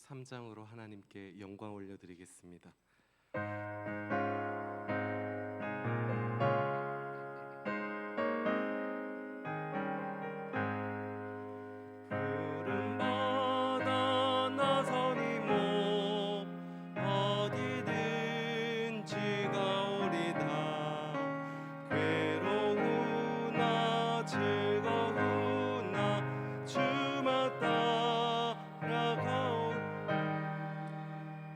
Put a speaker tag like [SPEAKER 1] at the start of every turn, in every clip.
[SPEAKER 1] 3장으로 하나님께 영광 올려드리겠습니다. 푸른 바다 나서니 몸 어디든지 가오리다. 괴로우나 즐거우나 주만 따라가오.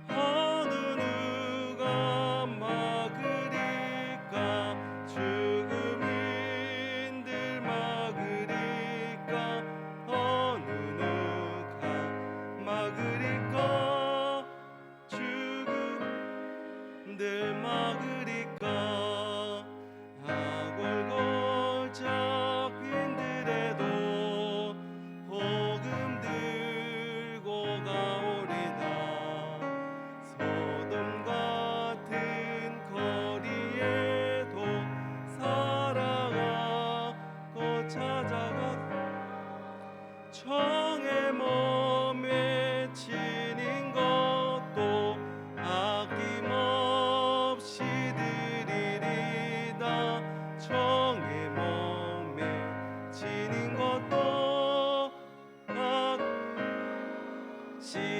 [SPEAKER 1] 어느 누가 막으리까. 죽음인들 막으리까. 어느 누가 막으리까. 죽음들 막으리까. 아골골 잡힌들에도 복음 들고 가오리다. 소돔 같은 거리에도 살아가고 찾아가. 정의 몸에 지닌 것도 아낌없이 드리리다. 정의 몸에 지닌 것도 아낌없이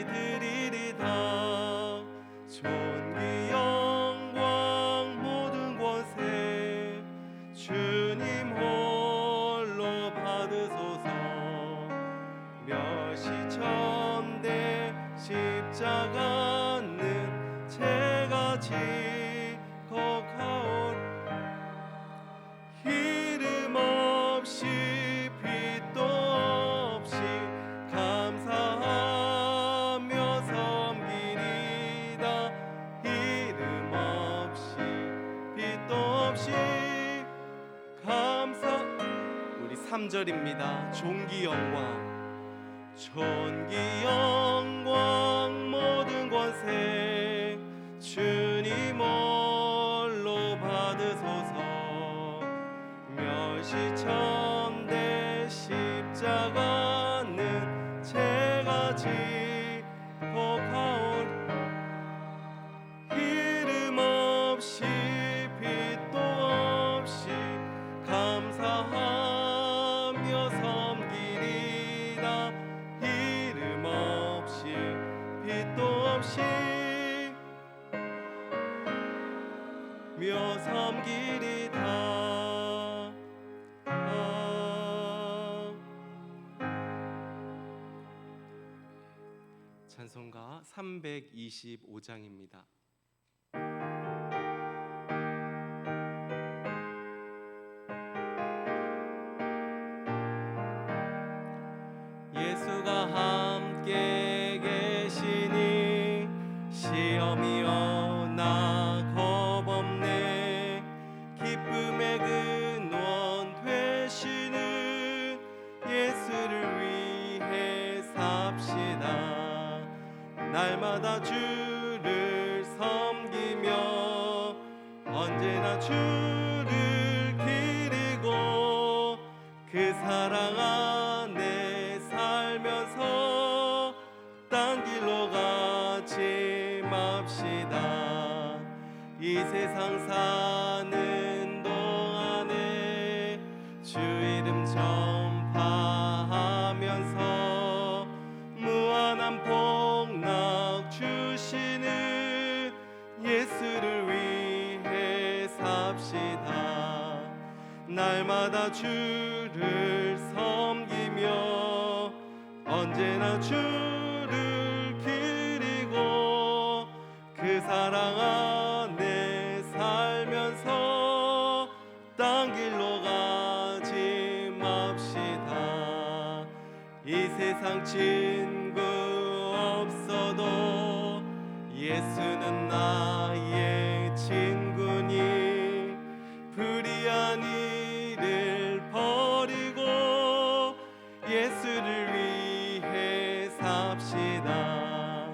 [SPEAKER 1] 드리리다. 존귀 영광 모든 권세 주님 홀로 받으소서. 멸시천대 십자가는 제가 지고 가오리. 이름 없이 빛도 없이 감사하며 섬기리다. 이름 없이 빛도 없이 감사. 우리 3절입니다. 존귀 영광. 존귀 영광 모든 권세 주님 홀로 받으소서. 멸시천대 십자가는 제가 지고 가오리. 이름 없이 빛도 없이 감사하며 섬기리다. 이름 없이 빛도 없이 며 섬기리다. 찬송가 325장입니다. 예수가 함께 계시니 시험이 오나 겁없네. 기쁨의 근원 되시는 예수를 위해 삽시다. 날마다 주를 섬기며 언제나 주를 기리고 그 사랑 안에 살면서 딴 길로 가지 맙시다. 이 세상 사는 동안에 주 이름 전파하면서 무한한 복락 주시는 예수를 위해 삽시다. 날마다 주를 섬기며 언제나 주를 기리고 그 사랑 안에 살면서 딴 길로 가지 맙시다. 이 세상 친구 없어도 예수는 나의 친구니 불의한 일을 버리고 예수를 위해 삽시다.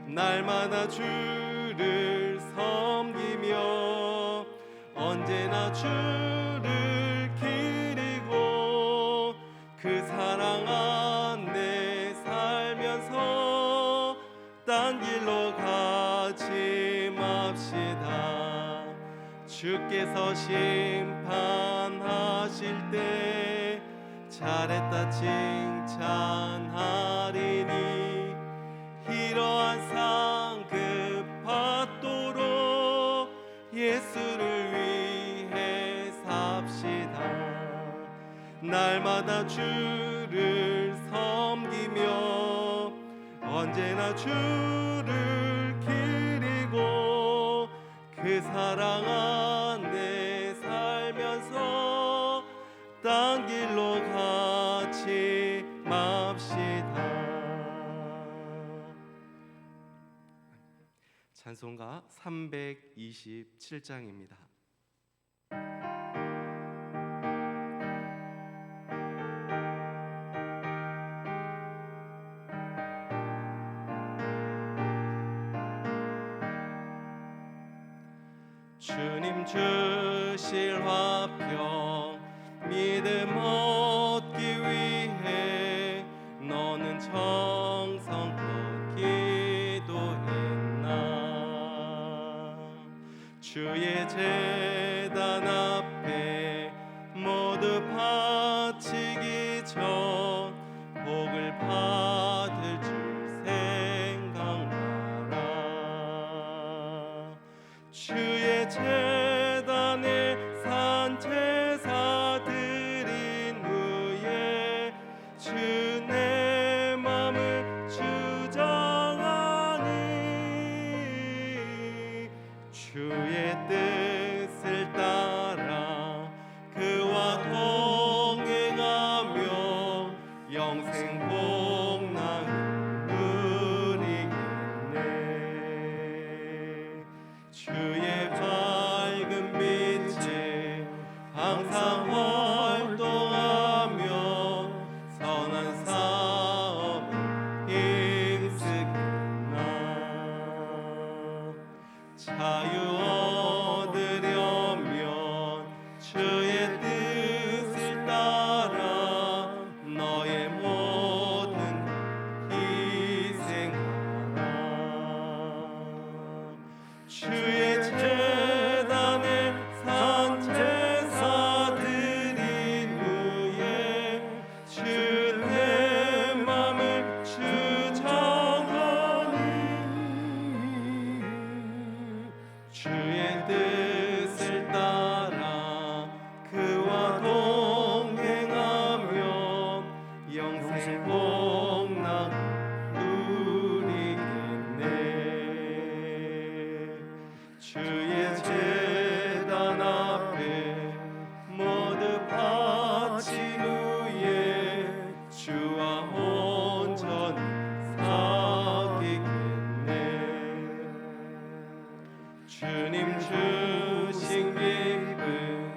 [SPEAKER 1] 날마다 주를 섬기며 언제나 주를 기리고 그 사랑 안에 살면서 딴 길로 가지 맙시다. 주께서 심판하실 때 잘했다 칭찬하리니 이러한 상급 받도록 예수를 위해 삽시다. 날마다 주를 섬기며 언제나 주를 기리고 그 사랑 안에 살면서 딴 길로 가지 맙시다. 찬송가 327장입니다. 주님 주실 화평 믿음 얻기 위해 너는 정성껏 기도했나. 주의 제단 앞에 모두 바치기 전 복을 받을 줄 생각하라. 주의 제단에 산제사 드린 후에 주 내 맘을 주장하니 주의 뜻을 따라 그와 동행하며 영생 복락을 누리겠네. 주의 밝은 빛에 항상 활동하며 선한 사업을 힘쓰겠나. 자유 얻으려면 주의 뜻을 따라 너의 모든 희생하라. 주의 제단에 산제사 드린 후에 주 내 맘을 주장하니 주의 뜻을 따라 그와 동행하며 영생 복락을 누리겠네. 주의 제단 앞에 모두 바친 후에 주와 온전히 사귀겠네. 주님 주신 기쁨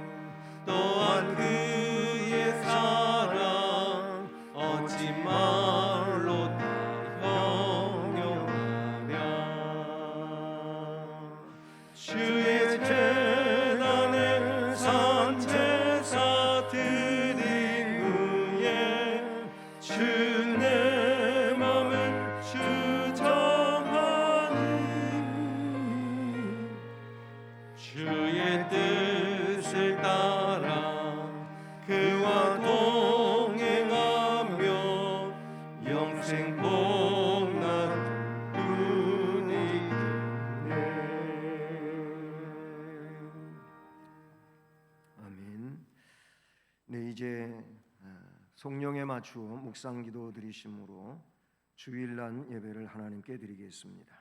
[SPEAKER 1] 또한 그의 사랑 어찌 말로 다 형용하랴. 주의 제단에 산제사 드린 후에 주 내 맘을 주장하니 주의 뜻을 따라 그와 동행하며 영생 복락을 누리겠네.
[SPEAKER 2] 아멘. 네, 이제 성령에 맞추어 묵상기도 드리심으로 주일날 예배를 하나님께 드리겠습니다.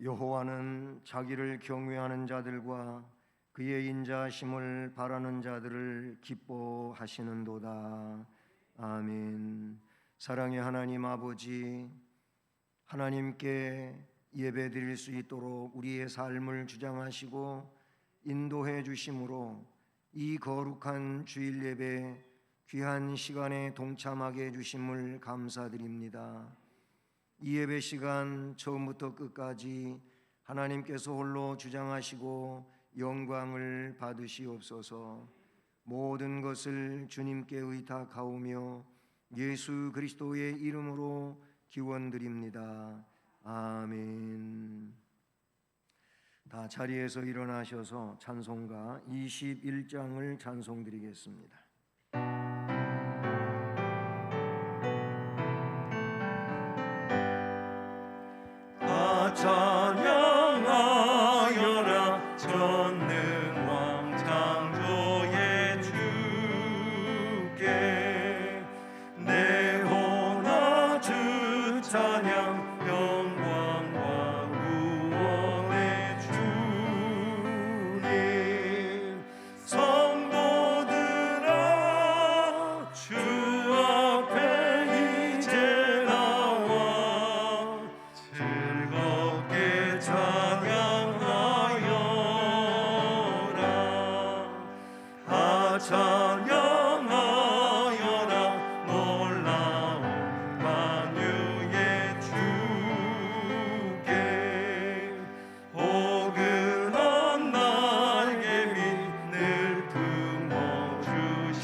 [SPEAKER 2] 여호와는 자기를 경외하는 자들과 그의 인자심을 바라는 자들을 기뻐하시는도다. 아멘. 사랑의 하나님 아버지, 하나님께 예배드릴 수 있도록 우리의 삶을 주장하시고 인도해 주심으로 이 거룩한 주일 예배 귀한 시간에 동참하게 해 주심을 감사드립니다. 이 예배 시간 처음부터 끝까지 하나님께서 홀로 주장하시고 영광을 받으시옵소서. 모든 것을 주님께 의탁하오며 예수 그리스도의 이름으로 기원드립니다. 아멘. 다 자리에서 일어나셔서 찬송가 21장을 찬송드리겠습니다.
[SPEAKER 1] 다 찬양하여라 전능왕 창조의 주께 내 혼아 주 찬양 영광과 구원의 주님 성도들아 주 앞에 이제 나와 즐겁게 찬양하여라 다 찬양하여라 놀라운 만유의 주께 포근한 날개 밑을 품어주시는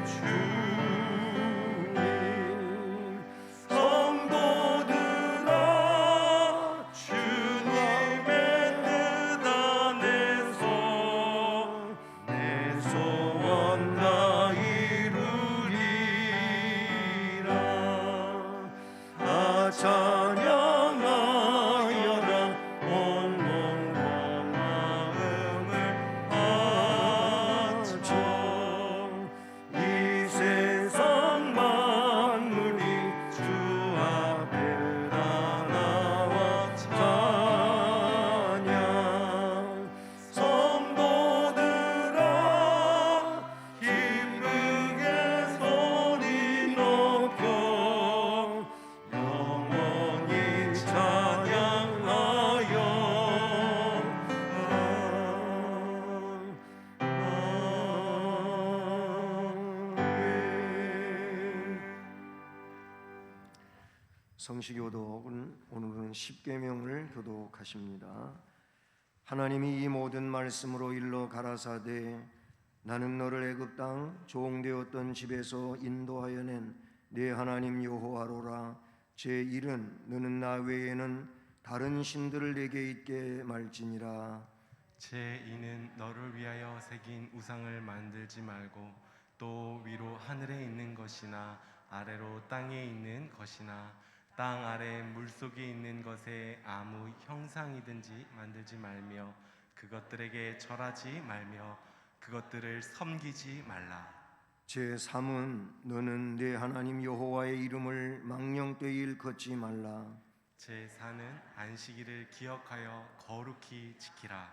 [SPEAKER 1] 주님 성도들아 주님의 뜻 안에서 내 소원 다 이루리라 다 찬양하여라 온몸과 마음을 바쳐 이 세상 만물이 주 앞에 다 나와 찬양 성도들아 기쁘게 소리 높여 영원히 찬양하여
[SPEAKER 2] 성시교독은 오늘은 십계명을 교독하십니다. 하나님이 이 모든 말씀으로 일러 가라사대 나는 너를 애굽 땅 종되었던 집에서 인도하여 낸 네 하나님 여호와로라. 제 일은 너는 나 외에는 다른 신들을 내게 있게 말지니라.
[SPEAKER 3] 제 이는 너를 위하여 새긴 우상을 만들지 말고 또 위로 하늘에 있는 것이나 아래로 땅에 있는 것이나 땅 아래 물속에 있는 것에 아무 형상이든지 만들지 말며 그것들에게 절하지 말며 그것들을 섬기지 말라.
[SPEAKER 2] 제 3은 너는 네 하나님 여호와의 이름을 망령되이 일컫지 말라.
[SPEAKER 3] 제 4는 안식일을 기억하여 거룩히 지키라.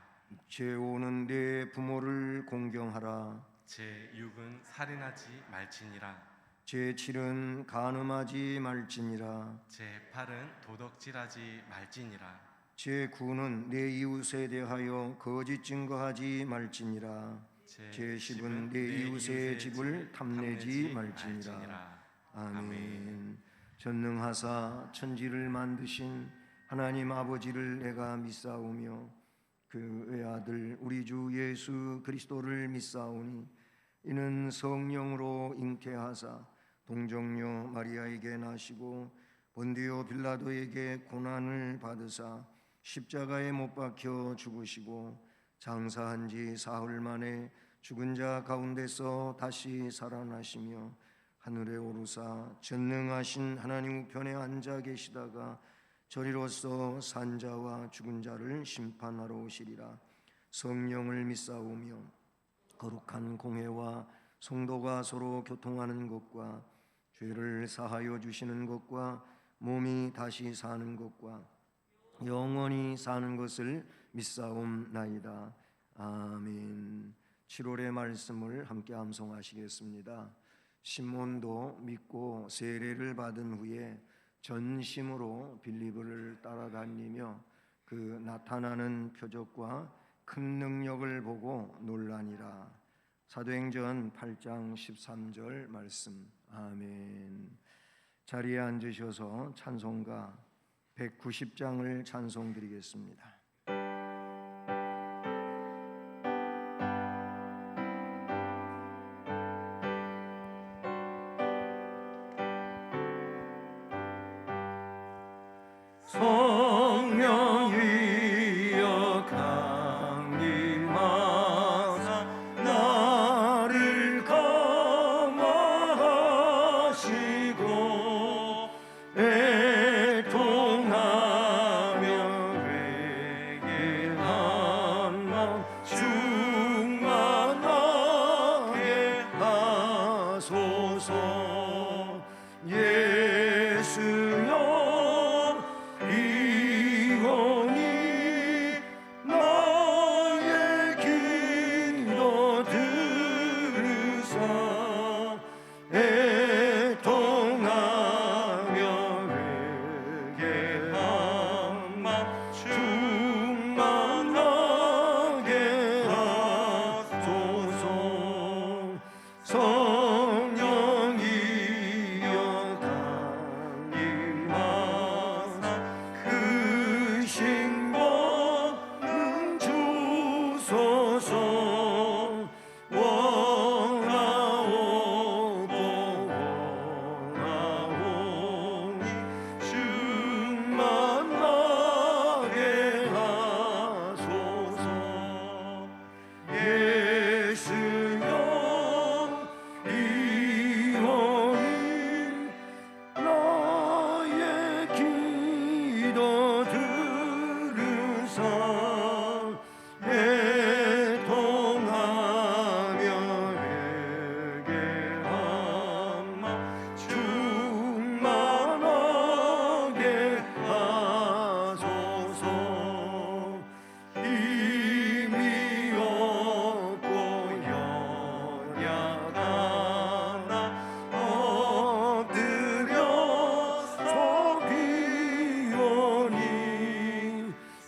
[SPEAKER 2] 제 5는 네 부모를 공경하라.
[SPEAKER 3] 제 6은 살인하지 말지니라.
[SPEAKER 2] 제 7은 간음하지 말지니라.
[SPEAKER 3] 제 8은 도덕질하지 말지니라.
[SPEAKER 2] 제 9는 내 이웃에 대하여 거짓 증거하지 말지니라. 제 10은 내 이웃의 집을 탐내지 말지니라. 아멘. 전능하사 천지를 만드신 하나님 아버지를 내가 믿사오며 그 외아들 우리 주 예수 그리스도를 믿사오니 이는 성령으로 잉태하사 동정녀 마리아에게 나시고 본디오 빌라도에게 고난을 받으사 십자가에 못 박혀 죽으시고 장사한 지 사흘 만에 죽은 자 가운데서 다시 살아나시며 하늘에 오르사 전능하신 하나님 우편에 앉아 계시다가 저리로서 산자와 죽은 자를 심판하러 오시리라. 성령을 믿사오며 거룩한 공회와 성도가 서로 교통하는 것과 죄를 사하여 주시는 것과 몸이 다시 사는 것과 영원히 사는 것을 믿사옵나이다. 아멘. 7월의 말씀을 함께 암송하시겠습니다. 시몬도 믿고 세례를 받은 후에 전심으로 빌립을 따라다니며 그 나타나는 표적과 큰 능력을 보고 놀라니라. 사도행전 8장 13절 말씀. 아멘. 자리에 앉으셔서 찬송가 190장을 찬송드리겠습니다.
[SPEAKER 1] 성령 위여 강림하사 나를 감화하시고 애통하며 회개한 마음 충만하게 하소서. 예수여 이원이 나의 기도 들으사 애통하며 회개한 마음 충만하게 하소서. 성령이여 강림하사 그 신봉 주소서. 원하오고 원하오니 충만하게 하소서. 예수여 이원이 나의 기도 들으사 애통하며 회개한 마음 충만하게 하소서. 힘이 없고 연약하나 엎드려 속이오니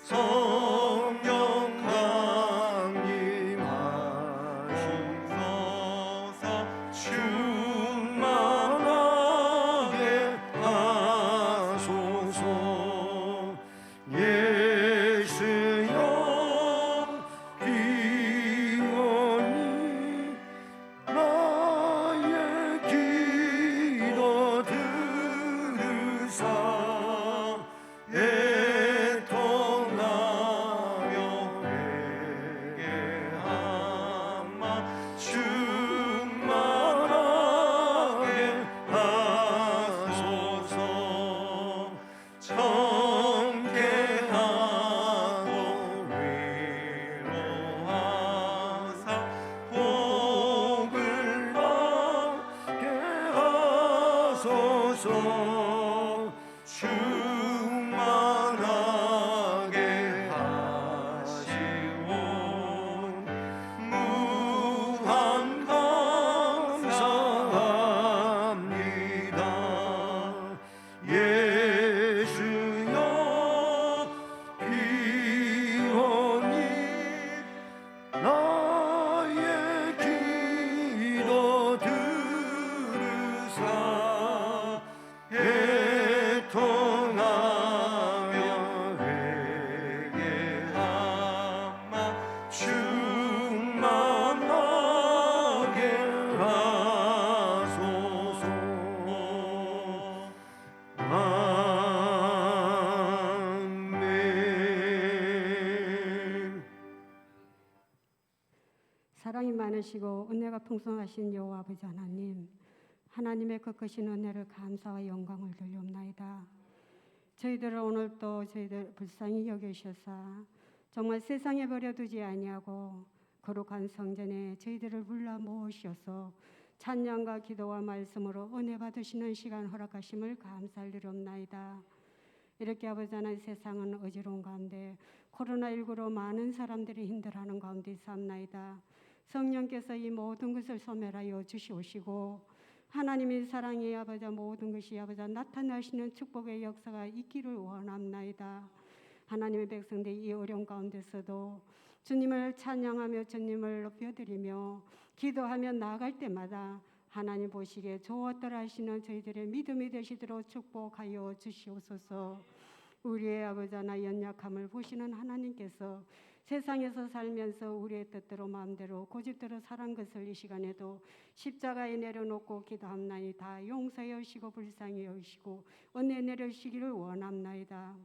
[SPEAKER 1] 성령 강림하시소서. 충만하게 하소서. 예수여 기원이 나의 기도 들으사 애통하며 회개한 마음 충만하게 하소서. 청계하고 위로하사 복을 받게 하소서. 충만하게 하시오. 무한 감사합니다. 예수여 기원이 나의 기도 들으사 애통하며 회개한 마음 충만하게 하소서. 아멘.
[SPEAKER 4] 사랑이 많으시고 은혜가 풍성하신 여호와 아버지 하나님, 하나님의 그 크신 은혜를 감사와 영광을 돌려옵나이다. 저희들을 오늘도 저희들 불쌍히 여기셔서 정말 세상에 버려두지 아니하고 거룩한 성전에 저희들을 불러 모으셔서 찬양과 기도와 말씀으로 은혜 받으시는 시간 허락하심을 감사드리옵나이다. 이렇게 아버지 하나님, 세상은 어지러운 가운데 코로나19로 많은 사람들이 힘들어하는 가운데 있사옵나이다. 성령께서 이 모든 것을 소멸하여 주시옵시고 하나님의 사랑이 아버지 모든 것이 아버지 나타나시는 축복의 역사가 있기를 원합나이다. 하나님의 백성들 이 어려운 가운데서도 주님을 찬양하며 주님을 높여드리며 기도하며 나아갈 때마다 하나님 보시기에 좋았더라 하시는 저희들의 믿음이 되시도록 축복하여 주시옵소서. 우리의 아버지 하나 연약함을 보시는 하나님께서 세상에서 살면서 우리의 뜻대로 마음대로 고집대로 살한 것을 이 시간에도 십자가에 내려놓고 기도함나니 다 용서해 주시고 불쌍히 여기시고 은혜 내려주시기를 원합나이다.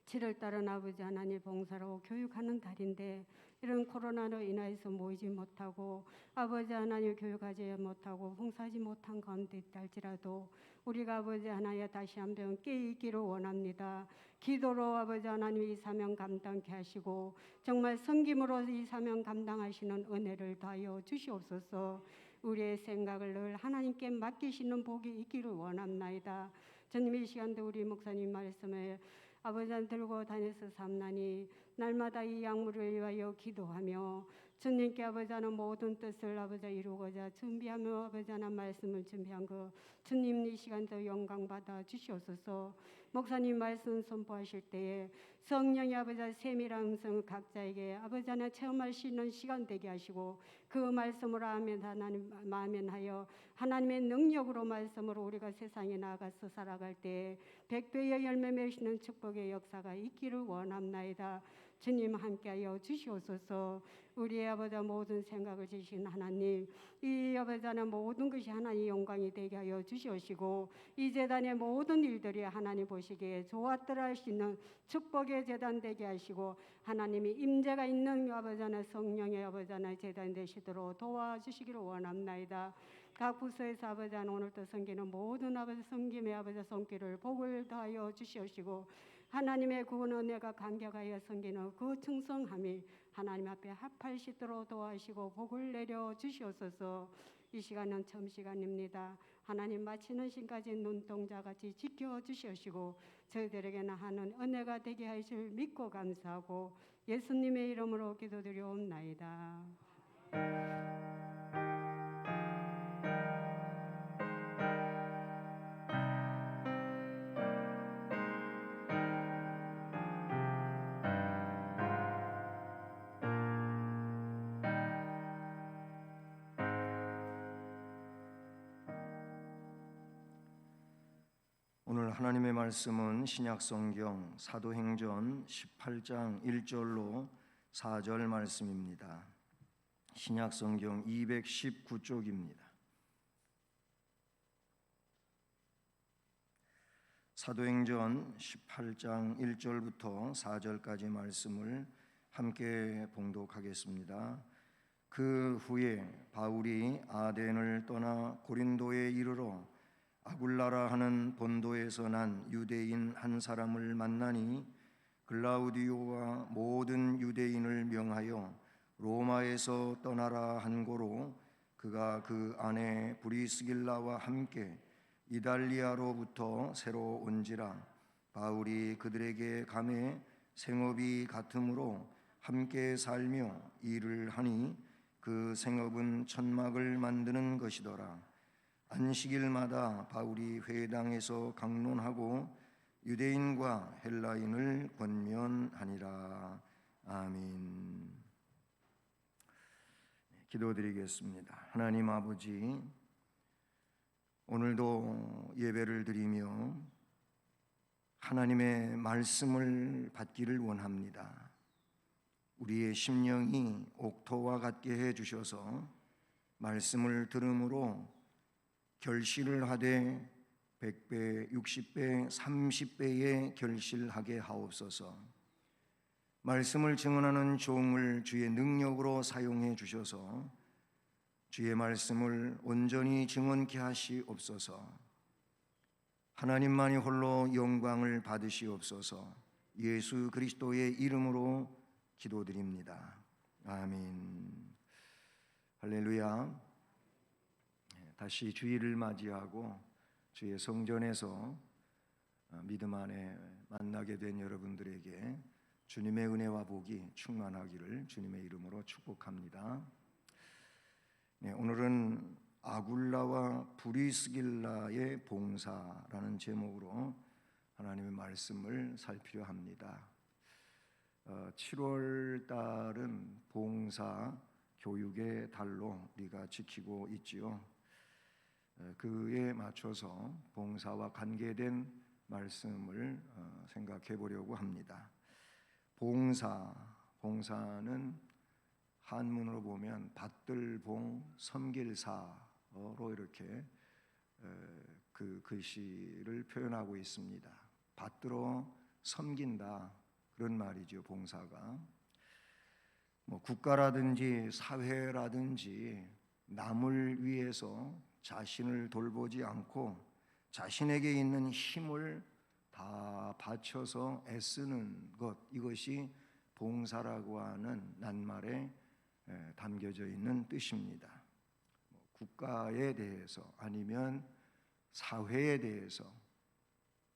[SPEAKER 4] 7월달은 아버지 하나님 봉사로 교육하는 달인데 이런 코로나로 인하여서 모이지 못하고 아버지 하나님 교육하지 못하고 봉사하지 못한 가운데 있달지라도 우리가 아버지 하나님 다시 한번 깨있기를 원합니다. 기도로 아버지 하나님 이 사명 감당케 하시고 정말 섬김으로 이 사명 감당하시는 은혜를 더하여 주시옵소서. 우리의 생각을 늘 하나님께 맡기시는 복이 있기를 원합나이다. 주님 이 시간도 우리 목사님 말씀에 아버지 안 들고 다녀서 삼나니 날마다 이 약물을 위하여 기도하며 주님께 아버지 하나 모든 뜻을 아버지 이루고자 준비하며 아버지 하나 말씀을 준비한 거 주님 이 시간도 영광 받아 주시옵소서. 목사님 말씀 선포하실 때에 성령의 아버지 세밀한 음성을 각자에게 아버지 하나 체험할 수 있는 시간 되게 하시고 그 말씀으로 아멘하여 하나님의 능력으로 말씀으로 우리가 세상에 나아가서 살아갈 때 백배의 열매 맺으시는 축복의 역사가 있기를 원합나이다. 주님 함께하여 주시옵소서. 우리의 아버지 모든 생각을 주신 하나님 이 아버지 하나 모든 것이 하나님 영광이 되게 하여 주시옵시고 이 재단의 모든 일들이 하나님 보시기에 좋았더라 하시는 축복의 재단 되게 하시고 하나님이 임재가 있는 아버지 하나 성령의 아버지 하나 재단 되시도록 도와주시기를 원합나이다. 각 부서에서 아버지 하나 오늘도 섬기는 모든 아버지 섬김의 아버지 손길을 복을 다하여 주시옵시고 하나님의 구원 은혜가 감격하여 섬기는 그 충성함이 하나님 앞에 합할 수 있도록 도와주시고 복을 내려 주시옵소서. 이 시간은 처음 시간입니다. 하나님 마치는 신까지 눈동자같이 지켜주시옵시고 저희들에게는 하는 은혜가 되게 하실 믿고 감사하고 예수님의 이름으로 기도드리옵나이다.
[SPEAKER 2] 오늘 하나님의 말씀은 신약성경 사도행전 18장 1절로 4절 말씀입니다. 신약성경 219쪽입니다. 사도행전 18장 1절부터 4절까지 말씀을 함께 봉독하겠습니다. 그 후에 바울이 아덴을 떠나 고린도에 이르러 아굴라라 하는 본도에서 난 유대인 한 사람을 만나니 글라우디오가 모든 유대인을 명하여 로마에서 떠나라 한 고로 그가 그 아내 브리스길라와 함께 이달리아로부터 새로 온지라. 바울이 그들에게 감해 생업이 같으므로 함께 살며 일을 하니 그 생업은 천막을 만드는 것이더라. 안식일마다 바울이 회당에서 강론하고 유대인과 헬라인을 권면하니라. 아멘. 기도드리겠습니다. 하나님 아버지, 오늘도 예배를 드리며 하나님의 말씀을 받기를 원합니다. 우리의 심령이 옥토와 같게 해 주셔서 말씀을 들음으로 결실을 하되 100배, 60배, 30배의 결실하게 하옵소서. 말씀을 증언하는 종을 주의 능력으로 사용해 주셔서 주의 말씀을 온전히 증언케 하시옵소서. 하나님만이 홀로 영광을 받으시옵소서. 예수 그리스도의 이름으로 기도드립니다. 아멘. 할렐루야. 다시 주일을 맞이하고 주의 성전에서 믿음 안에 만나게 된 여러분들에게 주님의 은혜와 복이 충만하기를 주님의 이름으로 축복합니다. 네, 오늘은 아굴라와 브리스길라의 봉사라는 제목으로 하나님의 말씀을 살피려 합니다. 7월 달은 봉사 교육의 달로 우리가 지키고 있지요. 그에 맞춰서 봉사와 관계된 말씀을 생각해 보려고 합니다. 봉사는 한문으로 보면 받들봉 섬길사로 이렇게 그 글씨를 표현하고 있습니다. 받들어 섬긴다, 그런 말이죠. 봉사가 국가라든지 사회라든지 남을 위해서 자신을 돌보지 않고 자신에게 있는 힘을 다 바쳐서 애쓰는 것, 이것이 봉사라고 하는 낱말에 담겨져 있는 뜻입니다. 국가에 대해서, 아니면 사회에 대해서,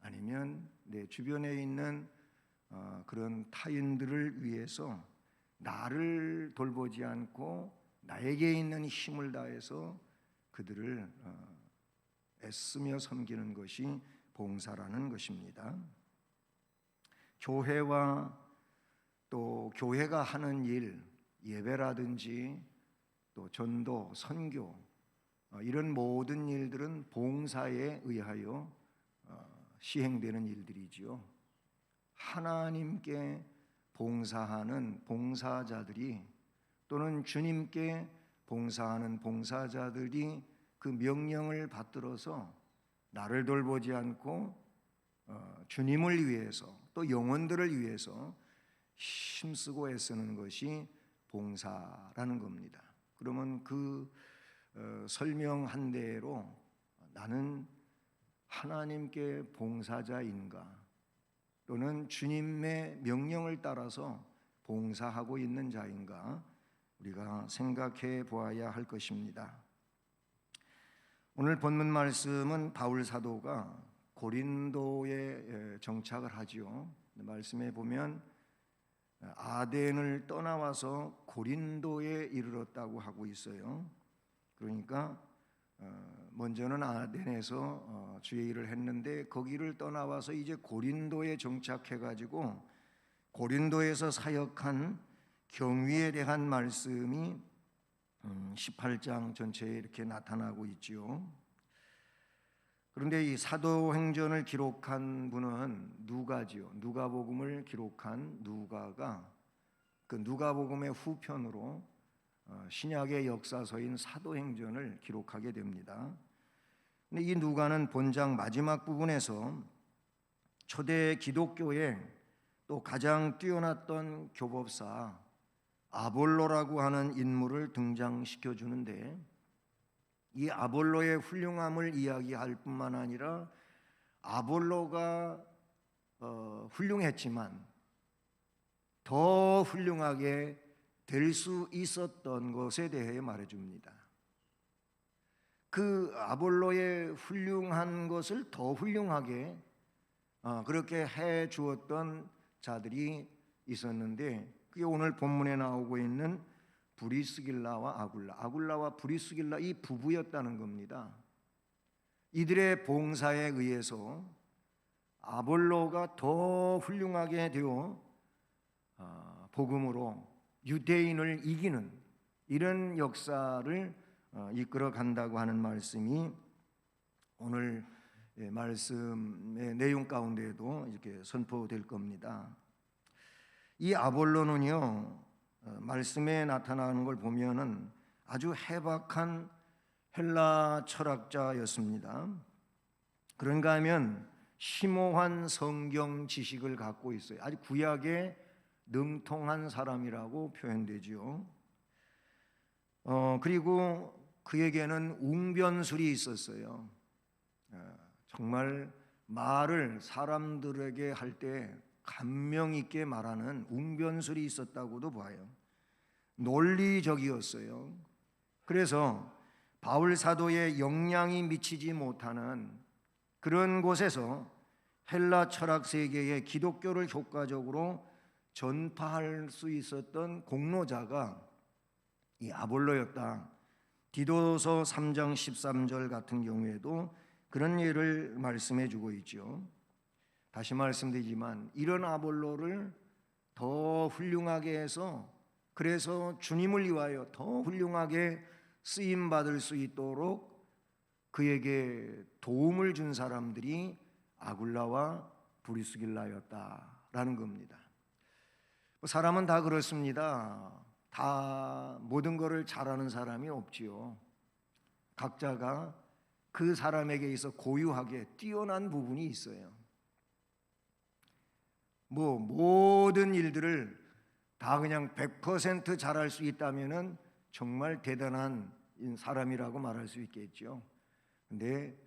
[SPEAKER 2] 아니면 내 주변에 있는 그런 타인들을 위해서 나를 돌보지 않고 나에게 있는 힘을 다해서 그들을 애쓰며 섬기는 것이 봉사라는 것입니다. 교회와 또 교회가 하는 일, 예배라든지 또 전도, 선교, 이런 모든 일들은 봉사에 의하여 시행되는 일들이지요. 하나님께 봉사하는 봉사자들이, 또는 주님께 봉사하는 봉사자들이 그 명령을 받들어서 나를 돌보지 않고 주님을 위해서, 또 영혼들을 위해서 힘쓰고 애쓰는 것이 봉사라는 겁니다. 그러면 그 설명한 대로 나는 하나님께 봉사자인가, 또는 주님의 명령을 따라서 봉사하고 있는 자인가, 우리가 생각해 보아야 할 것입니다. 오늘 본문 말씀은 바울 사도가 고린도에 정착을 하지요. 말씀에 보면 아덴을 떠나와서 고린도에 이르렀다고 하고 있어요. 그러니까 먼저는 아덴에서 주의 일을 했는데 거기를 떠나와서 이제 고린도에 정착해가지고 고린도에서 사역한 경위에 대한 말씀이 18장 전체에 이렇게 나타나고 있지요. 그런데 이 사도행전을 기록한 분은 누가지요. 누가복음을 기록한 누가가 그 누가복음의 후편으로 신약의 역사서인 사도행전을 기록하게 됩니다. 근데 이 누가는 본장 마지막 부분에서 초대 기독교의 또 가장 뛰어났던 교법사 아볼로라고 하는 인물을 등장시켜 주는데, 이 아볼로의 훌륭함을 이야기할 뿐만 아니라 아볼로가 훌륭했지만 더 훌륭하게 될 수 있었던 것에 대해 말해줍니다. 그 아볼로의 훌륭한 것을 더 훌륭하게 그렇게 해 주었던 자들이 있었는데, 그게 오늘 본문에 나오고 있는 브리스길라와 아굴라와 브리스길라, 이 부부였다는 겁니다. 이들의 봉사에 의해서 아볼로가 더 훌륭하게 되어 복음으로 유대인을 이기는 이런 역사를 이끌어 간다고 하는 말씀이 오늘 말씀의 내용 가운데에도 이렇게 선포될 겁니다. 이 아볼로는요, 말씀에 나타나는 걸 보면은 아주 해박한 헬라 철학자였습니다. 그런가 하면 심오한 성경 지식을 갖고 있어요. 아주 구약에 능통한 사람이라고 표현되지요. 그리고 그에게는 웅변술이 있었어요. 정말 말을 사람들에게 할 때 감명 있게 말하는 웅변술이 있었다고도 봐요. 논리적이었어요. 그래서 바울 사도의 영향이 미치지 못하는 그런 곳에서 헬라 철학 세계에 기독교를 효과적으로 전파할 수 있었던 공로자가 이 아볼로였다. 디도서 3장 13절 같은 경우에도 그런 예를 말씀해 주고 있죠. 다시 말씀드리지만 이런 아볼로를 더 훌륭하게 해서 그래서 주님을 위하여 더 훌륭하게 쓰임 받을 수 있도록 그에게 도움을 준 사람들이 아굴라와 브리스길라였다라는 겁니다. 사람은 다 그렇습니다. 다 모든 것을 잘하는 사람이 없지요. 각자가 그 사람에게 있어 고유하게 뛰어난 부분이 있어요. 모든 일들을 다 그냥 100% 잘할 수 있다면은 정말 대단한 사람이라고 말할 수 있겠죠. 근데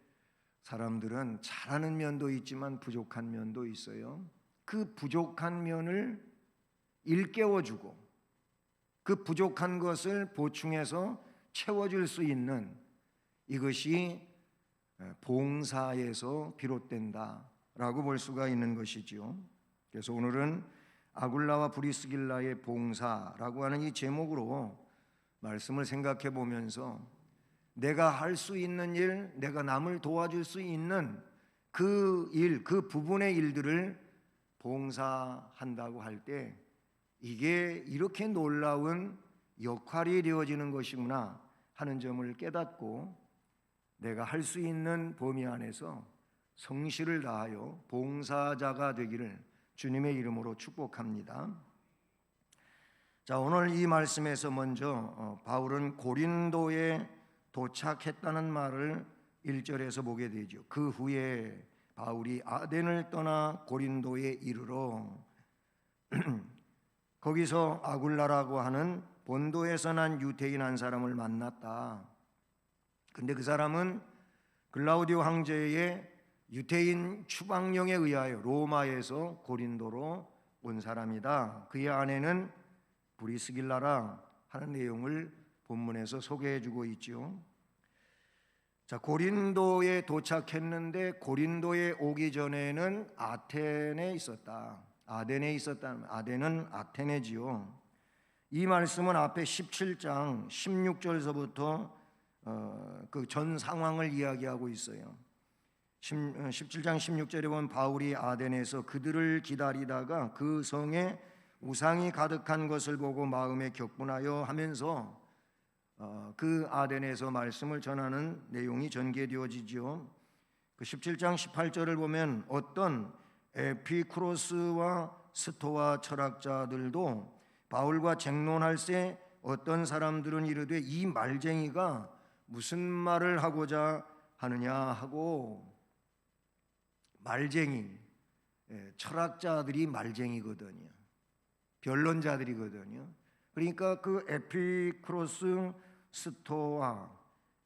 [SPEAKER 2] 사람들은 잘하는 면도 있지만 부족한 면도 있어요. 그 부족한 면을 일깨워주고 그 부족한 것을 보충해서 채워줄 수 있는 이것이 봉사에서 비롯된다라고 볼 수가 있는 것이지요. 그래서 오늘은 아굴라와 브리스길라의 봉사라고 하는 이 제목으로 말씀을 생각해 보면서 내가 할 수 있는 일, 내가 남을 도와줄 수 있는 그 일, 그 부분의 일들을 봉사한다고 할 때 이게 이렇게 놀라운 역할이 되어지는 것이구나 하는 점을 깨닫고 내가 할 수 있는 범위 안에서 성실을 다하여 봉사자가 되기를 주님의 이름으로 축복합니다. 자, 오늘 이 말씀에서 먼저 바울은 고린도에 도착했다는 말을 1절에서 보게 되죠. 그 후에 바울이 아덴을 떠나 고린도에 이르러 거기서 아굴라라고 하는 본도에서 난 유대인 한 사람을 만났다. 근데 그 사람은 글라우디오 황제의 유대인 추방령에 의하여 로마에서 고린도로 온 사람이다. 그의 아내는 브리스길라라 하는 내용을 본문에서 소개해 주고 있죠. 자, 고린도에 도착했는데 고린도에 오기 전에는 아테네에 있었다. 아덴에 있었다. 아덴은 아테네지요. 이 말씀은 앞에 17장 16절서부터 그 전 상황을 이야기하고 있어요. 17장 16절에 보면 바울이 아덴에서 그들을 기다리다가 그 성에 우상이 가득한 것을 보고 마음에 격분하여 하면서 그 아덴에서 말씀을 전하는 내용이 전개되어지지요. 그 17장 18절을 보면 어떤 에피쿠로스와 스토아 철학자들도 바울과 쟁론할새 어떤 사람들은 이르되 이 말쟁이가 무슨 말을 하고자 하느냐 하고 말쟁이, 철학자들이 말쟁이거든요. 변론자들이거든요. 그러니까 그 에피쿠로스, 스토아,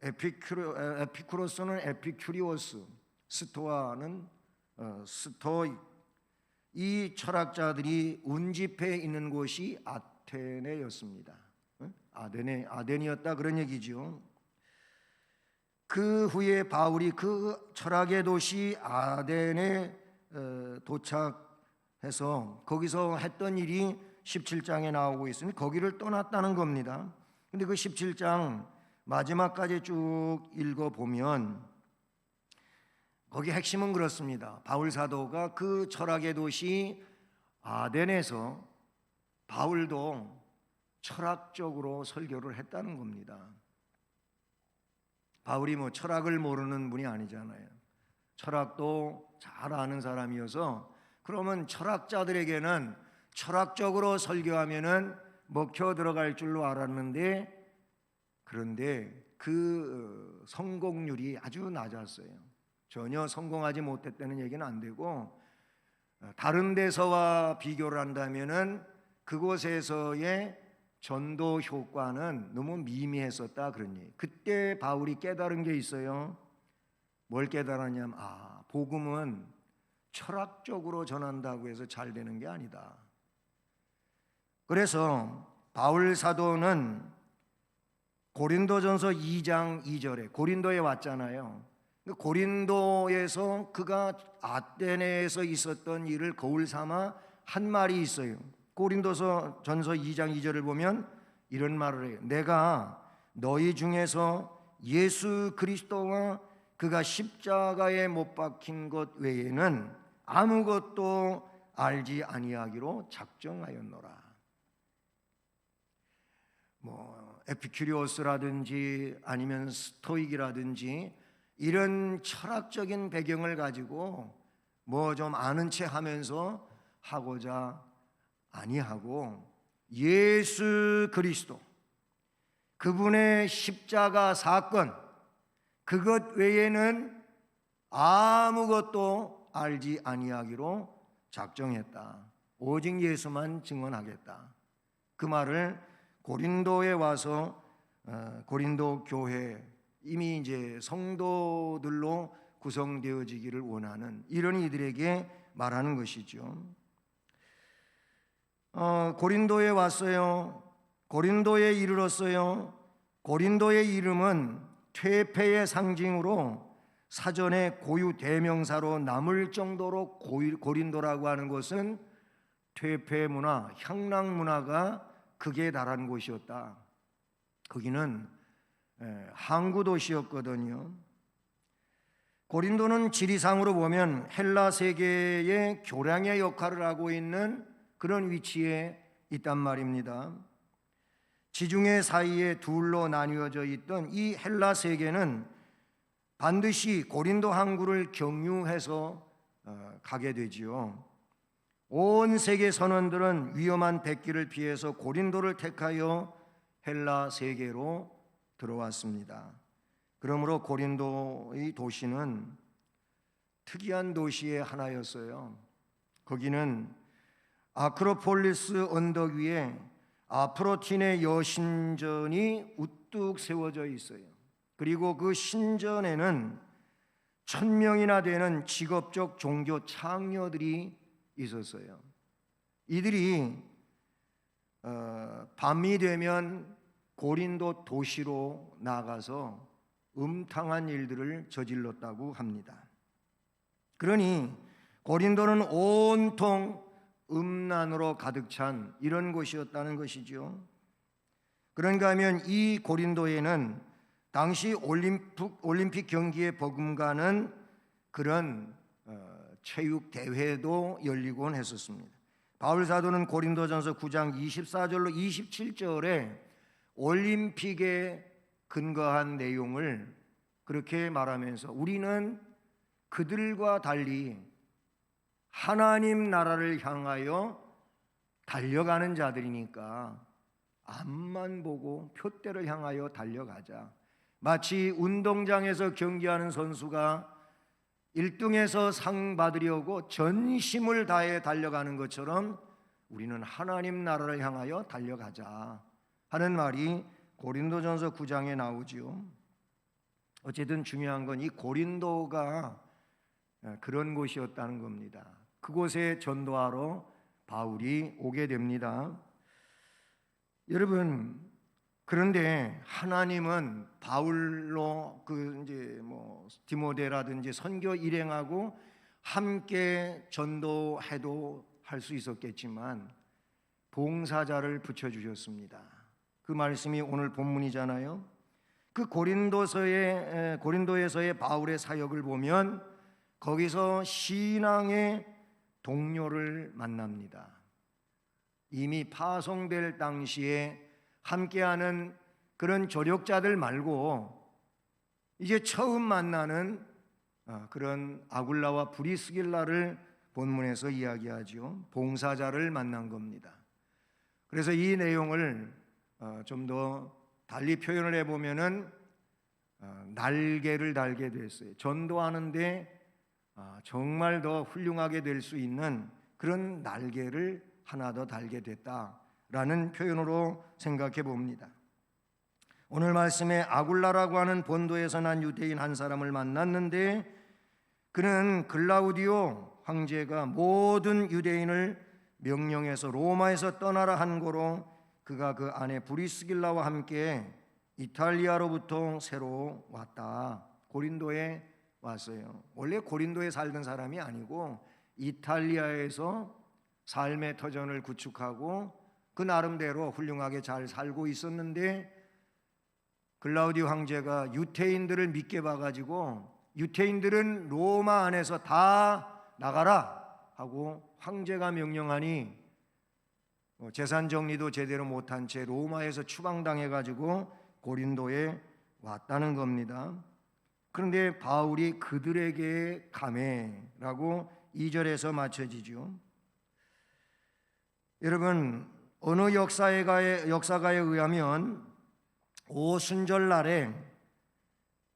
[SPEAKER 2] 에피쿠로스는 에피큐리오스, 스토아는 스토이, 이 철학자들이 운집해 있는 곳이 아테네였습니다. 아덴이었다 그런 얘기죠. 그 후에 바울이 그 철학의 도시 아덴에 도착해서 거기서 했던 일이 17장에 나오고 있으니 거기를 떠났다는 겁니다. 근데 그 17장 마지막까지 쭉 읽어보면 거기 핵심은 그렇습니다. 바울 사도가 그 철학의 도시 아덴에서 바울도 철학적으로 설교를 했다는 겁니다. 바울이 철학을 모르는 분이 아니잖아요. 철학도 잘 아는 사람이어서 그러면 철학자들에게는 철학적으로 설교하면은 먹혀 들어갈 줄로 알았는데 그런데 그 성공률이 아주 낮았어요. 전혀 성공하지 못했다는 얘기는 안 되고 다른 데서와 비교를 한다면은 그곳에서의 전도 효과는 너무 미미했었다 그런 얘기. 그때 바울이 깨달은 게 있어요. 뭘 깨달았냐면 복음은 철학적으로 전한다고 해서 잘 되는 게 아니다. 그래서 바울 사도는 고린도전서 2장 2절에 고린도에 왔잖아요. 고린도에서 그가 아테네에서 있었던 일을 거울 삼아 한 말이 있어요. 고린도서 전서 2장 2절을 보면 이런 말을 해요. 내가 너희 중에서 예수 그리스도와 그가 십자가에 못 박힌 것 외에는 아무것도 알지 아니하기로 작정하였노라. 뭐 에피큐리오스라든지 아니면 스토익이라든지 이런 철학적인 배경을 가지고 뭐 좀 아는 체 하면서 하고자 아니하고, 예수 그리스도 그분의 십자가 사건, 그것 외에는 아무것도 알지 아니하기로 작정했다. 오직 예수만 증언하겠다. 그 말을 고린도에 와서 고린도 교회, 이미 이제 성도들로 구성되어지기를 원하는 이런 이들에게 말하는 것이죠. 고린도에 왔어요. 고린도에 이르렀어요. 고린도의 이름은 퇴폐의 상징으로 사전에 고유 대명사로 남을 정도로 고린도라고 하는 것은 퇴폐 문화, 향락 문화가 극에 달한 곳이었다. 거기는 항구 도시였거든요. 고린도는 지리상으로 보면 헬라 세계의 교량의 역할을 하고 있는 그런 위치에 있단 말입니다. 지중해 사이에 둘로 나뉘어져 있던 이 헬라 세계는 반드시 고린도 항구를 경유해서 가게 되지요. 온 세계 선원들은 위험한 백기를 피해서 고린도를 택하여 헬라 세계로 들어왔습니다. 그러므로 고린도의 도시는 특이한 도시의 하나였어요. 거기는 아크로폴리스 언덕 위에 아프로틴의 여신전이 우뚝 세워져 있어요. 그리고 그 신전에는 1000명이나 되는 직업적 종교 창녀들이 있었어요. 이들이 밤이 되면 고린도 도시로 나가서 음탕한 일들을 저질렀다고 합니다. 그러니 고린도는 온통 음란으로 가득 찬 이런 곳이었다는 것이죠. 그런가 하면 이 고린도에는 당시 올림픽 경기에 버금가는 그런 체육 대회도 열리곤 했었습니다. 바울 사도는 고린도전서 9장 24절로 27절에 올림픽에 근거한 내용을 그렇게 말하면서 우리는 그들과 달리 하나님 나라를 향하여 달려가는 자들이니까 앞만 보고 표대를 향하여 달려가자. 마치 운동장에서 경기하는 선수가 1등에서 상 받으려고 전심을 다해 달려가는 것처럼 우리는 하나님 나라를 향하여 달려가자 하는 말이 고린도전서 9장에 나오지요. 어쨌든 중요한 건 이 고린도가 그런 곳이었다는 겁니다. 그곳에 전도하러 바울이 오게 됩니다. 여러분, 그런데 하나님은 바울로 이제 디모데라든지 선교 일행하고 함께 전도해도 할 수 있었겠지만 봉사자를 붙여 주셨습니다. 그 말씀이 오늘 본문이잖아요. 그 고린도에서의 바울의 사역을 보면 거기서 신앙의 동료를 만납니다. 이미 파송될 당시에 함께하는 그런 조력자들 말고 이제 처음 만나는 그런 아굴라와 브리스길라를 본문에서 이야기하죠. 봉사자를 만난 겁니다. 그래서 이 내용을 좀 더 달리 표현을 해보면은 날개를 달게 됐어요. 전도하는데 정말 더 훌륭하게 될 수 있는 그런 날개를 하나 더 달게 됐다라는 표현으로 생각해 봅니다. 오늘 말씀에 아굴라라고 하는 본도에서 난 유대인 한 사람을 만났는데 그는 글라우디오 황제가 모든 유대인을 명령해서 로마에서 떠나라 한 거로 그가 그 아내 브리스길라와 함께 이탈리아로부터 새로 왔다. 고린도에 왔어요. 원래 고린도에 살던 사람이 아니고 이탈리아에서 삶의 터전을 구축하고 그 나름대로 훌륭하게 잘 살고 있었는데 글라우디오 황제가 유태인들을 믿게 봐가지고 유태인들은 로마 안에서 다 나가라 하고 황제가 명령하니 재산 정리도 제대로 못한 채 로마에서 추방당해 가지고 고린도에 왔다는 겁니다. 그런데 바울이 그들에게 가매라고 2절에서 맞춰지죠. 여러분, 어느 역사가에 의하면 오순절날에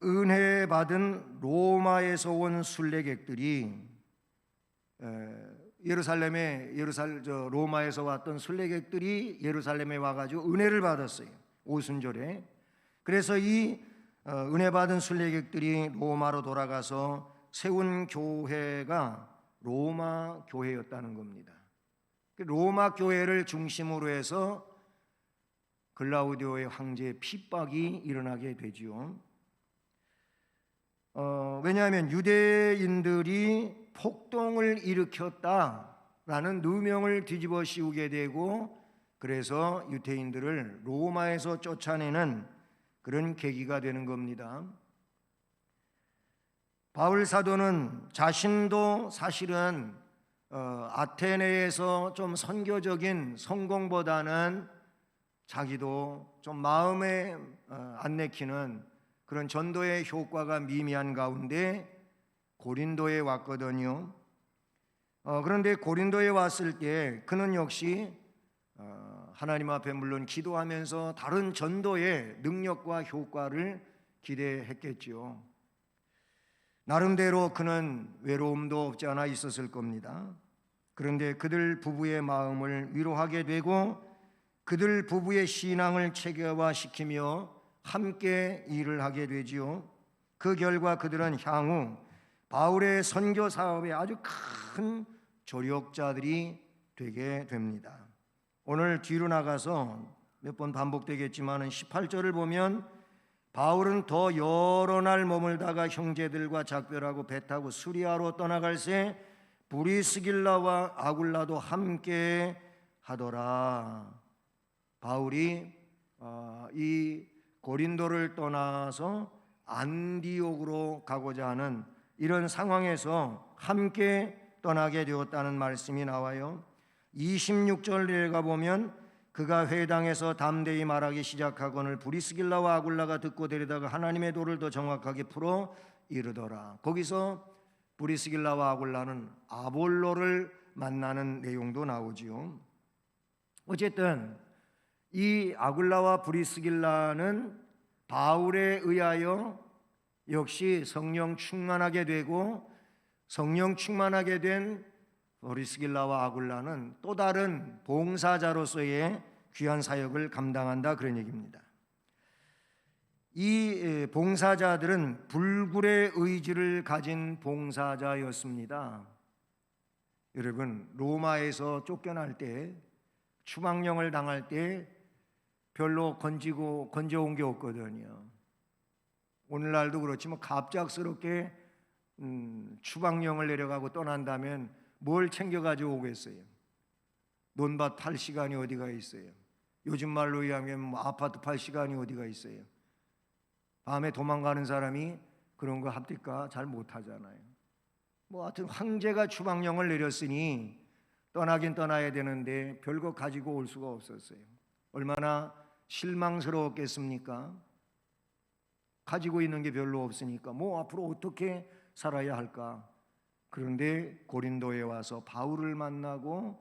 [SPEAKER 2] 은혜 받은 로마에서 온 순례객들이 로마에서 왔던 순례객들이 예루살렘에 와가지고 은혜를 받았어요. 오순절에. 그래서 이 은혜 받은 순례객들이 로마로 돌아가서 세운 교회가 로마 교회였다는 겁니다. 로마 교회를 중심으로 해서 글라우디오의 황제의 핍박이 일어나게 되지요. 왜냐하면 유대인들이 폭동을 일으켰다라는 누명을 뒤집어 씌우게 되고, 그래서 유대인들을 로마에서 쫓아내는 그런 계기가 되는 겁니다. 바울 사도는 자신도 사실은 아테네에서 좀 선교적인 성공보다는 자기도 좀 마음에 안 내키는 그런 전도의 효과가 미미한 가운데 고린도에 왔거든요. 그런데 고린도에 왔을 때 그는 역시 하나님 앞에 물론 기도하면서 다른 전도의 능력과 효과를 기대했겠죠. 나름대로 그는 외로움도 없지 않아 있었을 겁니다. 그런데 그들 부부의 마음을 위로하게 되고 그들 부부의 신앙을 체계화시키며 함께 일을 하게 되지요. 그 결과 그들은 향후 바울의 선교 사업에 아주 큰 조력자들이 되게 됩니다. 오늘 뒤로 나가서 몇 번 반복되겠지만 18절을 보면 바울은 더 여러 날 머물다가 형제들과 작별하고 배 타고 수리아로 떠나갈새 브리스길라와 아굴라도 함께 하더라. 바울이 이 고린도를 떠나서 안디옥으로 가고자 하는 이런 상황에서 함께 떠나게 되었다는 말씀이 나와요. 26절 내려가 보면 그가 회당에서 담대히 말하기 시작하거늘 브리스길라와 아굴라가 듣고 데리다가 하나님의 도를 더 정확하게 풀어 이르더라. 거기서 브리스길라와 아굴라는 아볼로를 만나는 내용도 나오지요. 어쨌든 이 아굴라와 브리스길라는 바울에 의하여 역시 성령 충만하게 되고, 성령 충만하게 된 브리스길라와 아굴라는 또 다른 봉사자로서의 귀한 사역을 감당한다, 그런 얘기입니다. 이 봉사자들은 불굴의 의지를 가진 봉사자였습니다. 여러분, 로마에서 쫓겨날 때, 추방령을 당할 때 별로 건져온 게 없거든요. 오늘날도 그렇지만 갑작스럽게 추방령을 내려가고 떠난다면 뭘 챙겨가지고 오겠어요? 논밭 팔 시간이 어디가 있어요? 요즘 말로 의하면 아파트 팔 시간이 어디가 있어요? 밤에 도망가는 사람이 그런 거 합니까? 잘 못하잖아요. 하여튼 황제가 추방령을 내렸으니 떠나긴 떠나야 되는데 별거 가지고 올 수가 없었어요. 얼마나 실망스러웠겠습니까? 가지고 있는 게 별로 없으니까 앞으로 어떻게 살아야 할까? 그런데 고린도에 와서 바울을 만나고,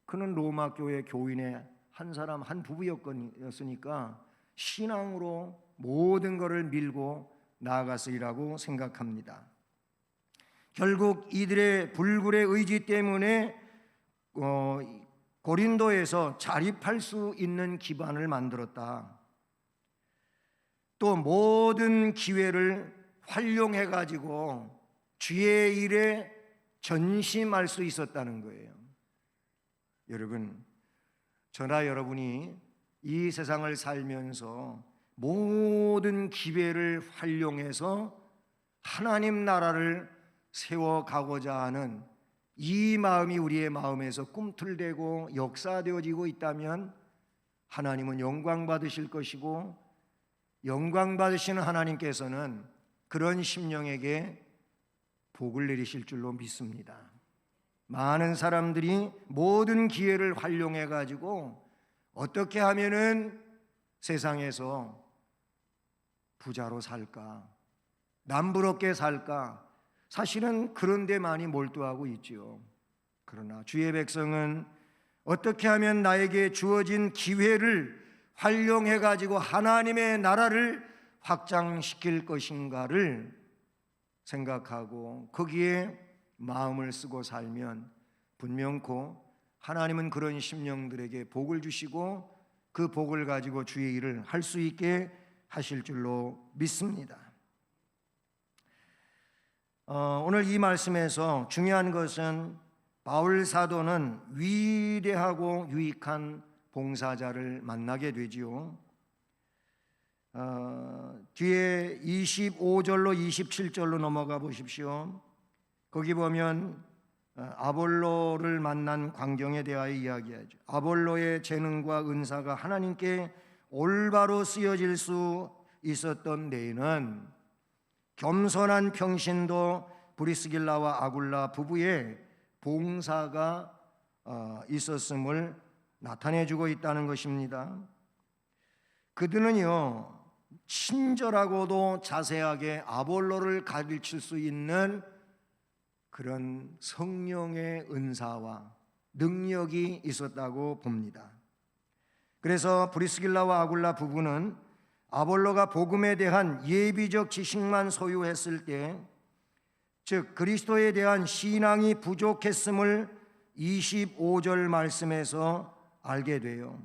[SPEAKER 2] 그는 로마 교회 교인의 한 사람, 한 부부였으니까 신앙으로 모든 것을 밀고 나아갔으리라고 생각합니다. 결국 이들의 불굴의 의지 때문에 고린도에서 자립할 수 있는 기반을 만들었다. 또 모든 기회를 활용해 가지고 주의 일에 전심할 수 있었다는 거예요. 여러분, 저나 여러분이 이 세상을 살면서 모든 기회를 활용해서 하나님 나라를 세워가고자 하는 이 마음이 우리의 마음에서 꿈틀대고 역사되어지고 있다면 하나님은 영광 받으실 것이고, 영광 받으시는 하나님께서는 그런 심령에게 복을 내리실 줄로 믿습니다. 많은 사람들이 모든 기회를 활용해 가지고 어떻게 하면은 세상에서 부자로 살까, 남부럽게 살까, 사실은 그런 데 많이 몰두하고 있지요. 그러나 주의 백성은 어떻게 하면 나에게 주어진 기회를 활용해 가지고 하나님의 나라를 확장시킬 것인가를 생각하고 거기에 마음을 쓰고 살면 분명코 하나님은 그런 심령들에게 복을 주시고 그 복을 가지고 주의 일을 할 수 있게 하실 줄로 믿습니다. 오늘 이 말씀에서 중요한 것은 바울 사도는 위대하고 유익한 봉사자를 만나게 되지요. 뒤에 25절로 27절로 넘어가 보십시오. 거기 보면 아볼로를 만난 광경에 대하여 이야기하죠. 아볼로의 재능과 은사가 하나님께 올바로 쓰여질 수 있었던 데에는 겸손한 평신도 브리스길라와 아굴라 부부의 봉사가 있었음을 나타내주고 있다는 것입니다. 그들은요, 친절하고도 자세하게 아볼로를 가르칠 수 있는 그런 성령의 은사와 능력이 있었다고 봅니다. 그래서 브리스길라와 아굴라 부부는 아볼로가 복음에 대한 예비적 지식만 소유했을 때, 즉 그리스도에 대한 신앙이 부족했음을 25절 말씀에서 알게 돼요.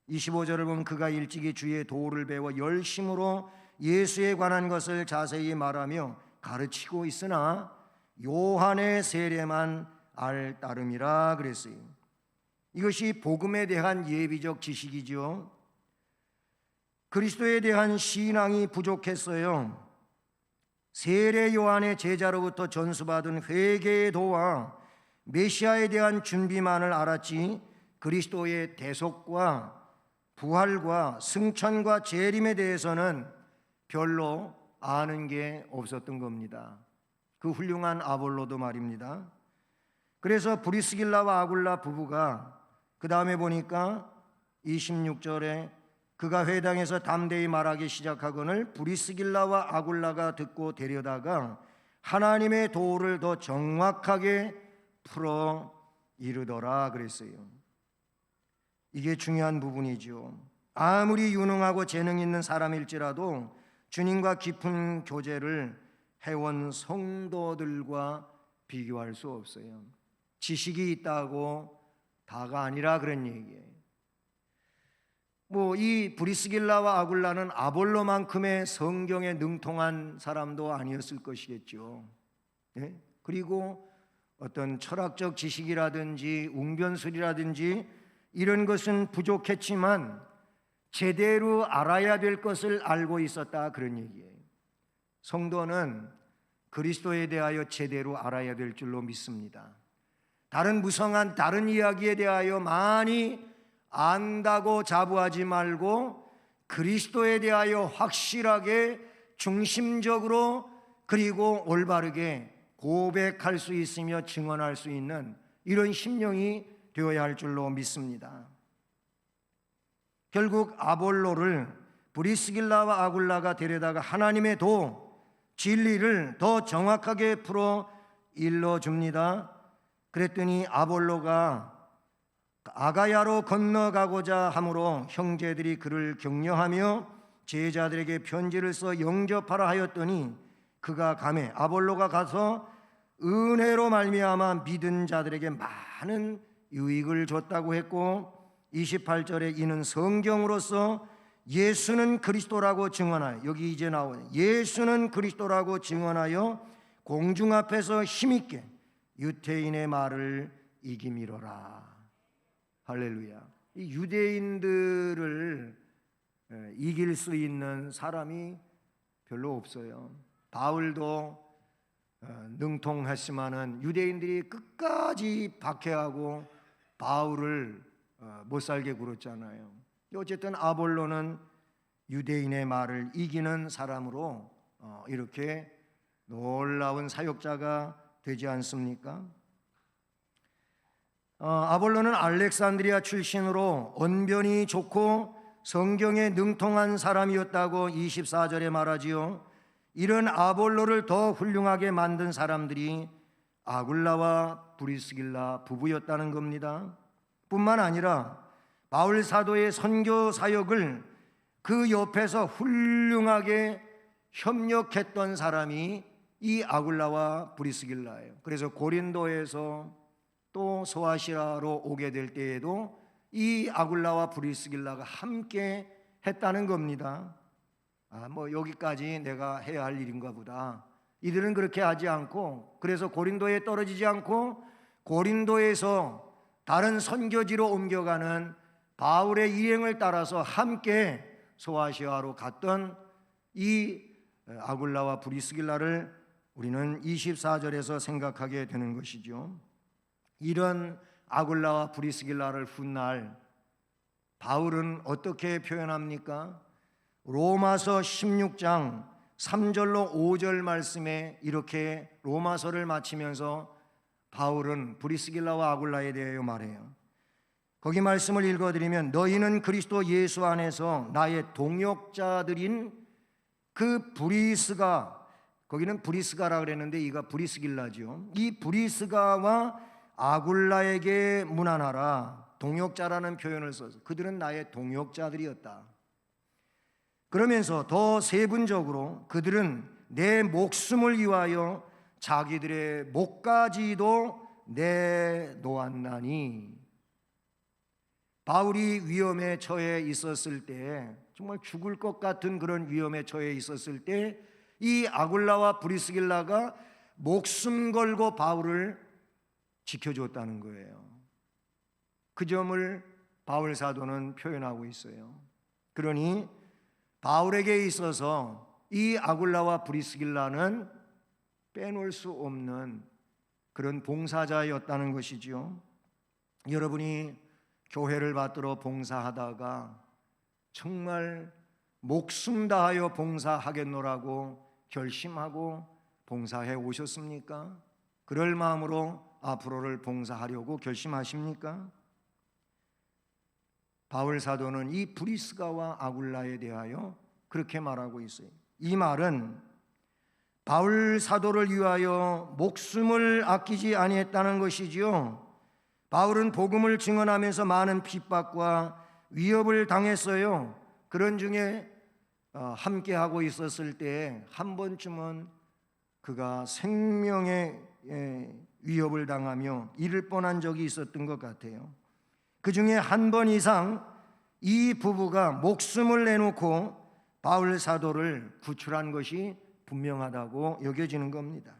[SPEAKER 2] 25절을 보면 그가 일찍이 주의 도를 배워 열심으로 예수에 관한 것을 자세히 말하며 가르치고 있으나 요한의 세례만 알 따름이라 그랬어요. 이것이 복음에 대한 예비적 지식이죠. 그리스도에 대한 신앙이 부족했어요. 세례 요한의 제자로부터 전수받은 회개의 도와 메시아에 대한 준비만을 알았지 그리스도의 대속과 부활과 승천과 재림에 대해서는 별로 아는 게 없었던 겁니다. 그 훌륭한 아볼로도 말입니다. 그래서 브리스길라와 아굴라 부부가 그 다음에 보니까 26절에 그가 회당에서 담대히 말하기 시작하거늘 브리스길라와 아굴라가 듣고 데려다가 하나님의 도를 더 정확하게 풀어 이르더라 그랬어요. 이게 중요한 부분이죠. 아무리 유능하고 재능 있는 사람일지라도 주님과 깊은 교제를 해온 성도들과 비교할 수 없어요. 지식이 있다고 다가 아니라 그런 얘기예요. 이 브리스길라와 아굴라는 아볼로만큼의 성경에 능통한 사람도 아니었을 것이겠죠. 예? 그리고 어떤 철학적 지식이라든지 웅변술이라든지 이런 것은 부족했지만 제대로 알아야 될 것을 알고 있었다 그런 얘기예요. 성도는 그리스도에 대하여 제대로 알아야 될 줄로 믿습니다. 다른 무성한 다른 이야기에 대하여 많이 안다고 자부하지 말고 그리스도에 대하여 확실하게 중심적으로 그리고 올바르게 고백할 수 있으며 증언할 수 있는 이런 심령이 되어야 할 줄로 믿습니다. 결국 아볼로를 브리스길라와 아굴라가 데려다가 하나님의 도, 진리를 더 정확하게 풀어 일러줍니다. 그랬더니 아볼로가 아가야로 건너가고자 하므로 형제들이 그를 격려하며 제자들에게 편지를 써 영접하라 하였더니 그가 가매 아볼로가 가서 은혜로 말미암아 믿은 자들에게 많은 유익을 줬다고 했고 28절에 이는 성경으로서 예수는 그리스도라고 증언하여, 여기 이제 나오네, 예수는 그리스도라고 증언하여 공중 앞에서 힘있게 유태인의 말을 이기미로라. 할렐루야. 이 유대인들을 이길 수 있는 사람이 별로 없어요. 바울도 능통했지만은 유대인들이 끝까지 박해하고 바울을 못 살게 굴었잖아요. 어쨌든 아볼로는 유대인의 말을 이기는 사람으로 이렇게 놀라운 사역자가 되지 않습니까? 아볼로는 알렉산드리아 출신으로 언변이 좋고 성경에 능통한 사람이었다고 24절에 말하지요. 이런 아볼로를 더 훌륭하게 만든 사람들이 아굴라와 브리스길라 부부였다는 겁니다. 뿐만 아니라 바울 사도의 선교 사역을 그 옆에서 훌륭하게 협력했던 사람이 이 아굴라와 브리스길라예요. 그래서 고린도에서 또 소아시아로 오게 될 때에도 이 아굴라와 브리스길라가 함께 했다는 겁니다. 여기까지 내가 해야 할 일인가 보다. 이들은 그렇게 하지 않고, 그래서 고린도에 떨어지지 않고 고린도에서 다른 선교지로 옮겨가는 바울의 일행을 따라서 함께 소아시아로 갔던 이 아굴라와 브리스길라를 우리는 24절에서 생각하게 되는 것이죠. 이런 아굴라와 브리스길라를 훗날 바울은 어떻게 표현합니까? 로마서 16장 3절로 5절 말씀에 이렇게 로마서를 마치면서 바울은 브리스길라와 아굴라에 대하여 말해요. 거기 말씀을 읽어드리면, 너희는 그리스도 예수 안에서 나의 동역자들인 그 브리스가, 거기는 브리스가라 그랬는데 이가 브리스길라죠. 이 브리스가와 아굴라에게 문안하라. 동역자라는 표현을 써서 그들은 나의 동역자들이었다. 그러면서 더 세분적으로 그들은 내 목숨을 위하여 자기들의 목까지도 내놓았나니, 바울이 위험에 처해 있었을 때, 정말 죽을 것 같은 그런 위험에 처해 있었을 때 이 아굴라와 브리스길라가 목숨 걸고 바울을 지켜줬다는 거예요. 그 점을 바울 사도는 표현하고 있어요. 그러니 바울에게 있어서 이 아굴라와 브리스길라는 빼놓을 수 없는 그런 봉사자였다는 것이죠. 여러분이 교회를 받들어 봉사하다가 정말 목숨 다하여 봉사하겠노라고 결심하고 봉사해 오셨습니까? 그럴 마음으로 앞으로를 봉사하려고 결심하십니까? 바울 사도는 이 브리스가와 아굴라에 대하여 그렇게 말하고 있어요. 이 말은 바울 사도를 위하여 목숨을 아끼지 아니했다는 것이지요. 바울은 복음을 증언하면서 많은 핍박과 위협을 당했어요. 그런 중에 함께하고 있었을 때 한 번쯤은 그가 생명의 위협을 당하며 잃을 뻔한 적이 있었던 것 같아요. 그 중에 한 번 이상 이 부부가 목숨을 내놓고 바울 사도를 구출한 것이 분명하다고 여겨지는 겁니다.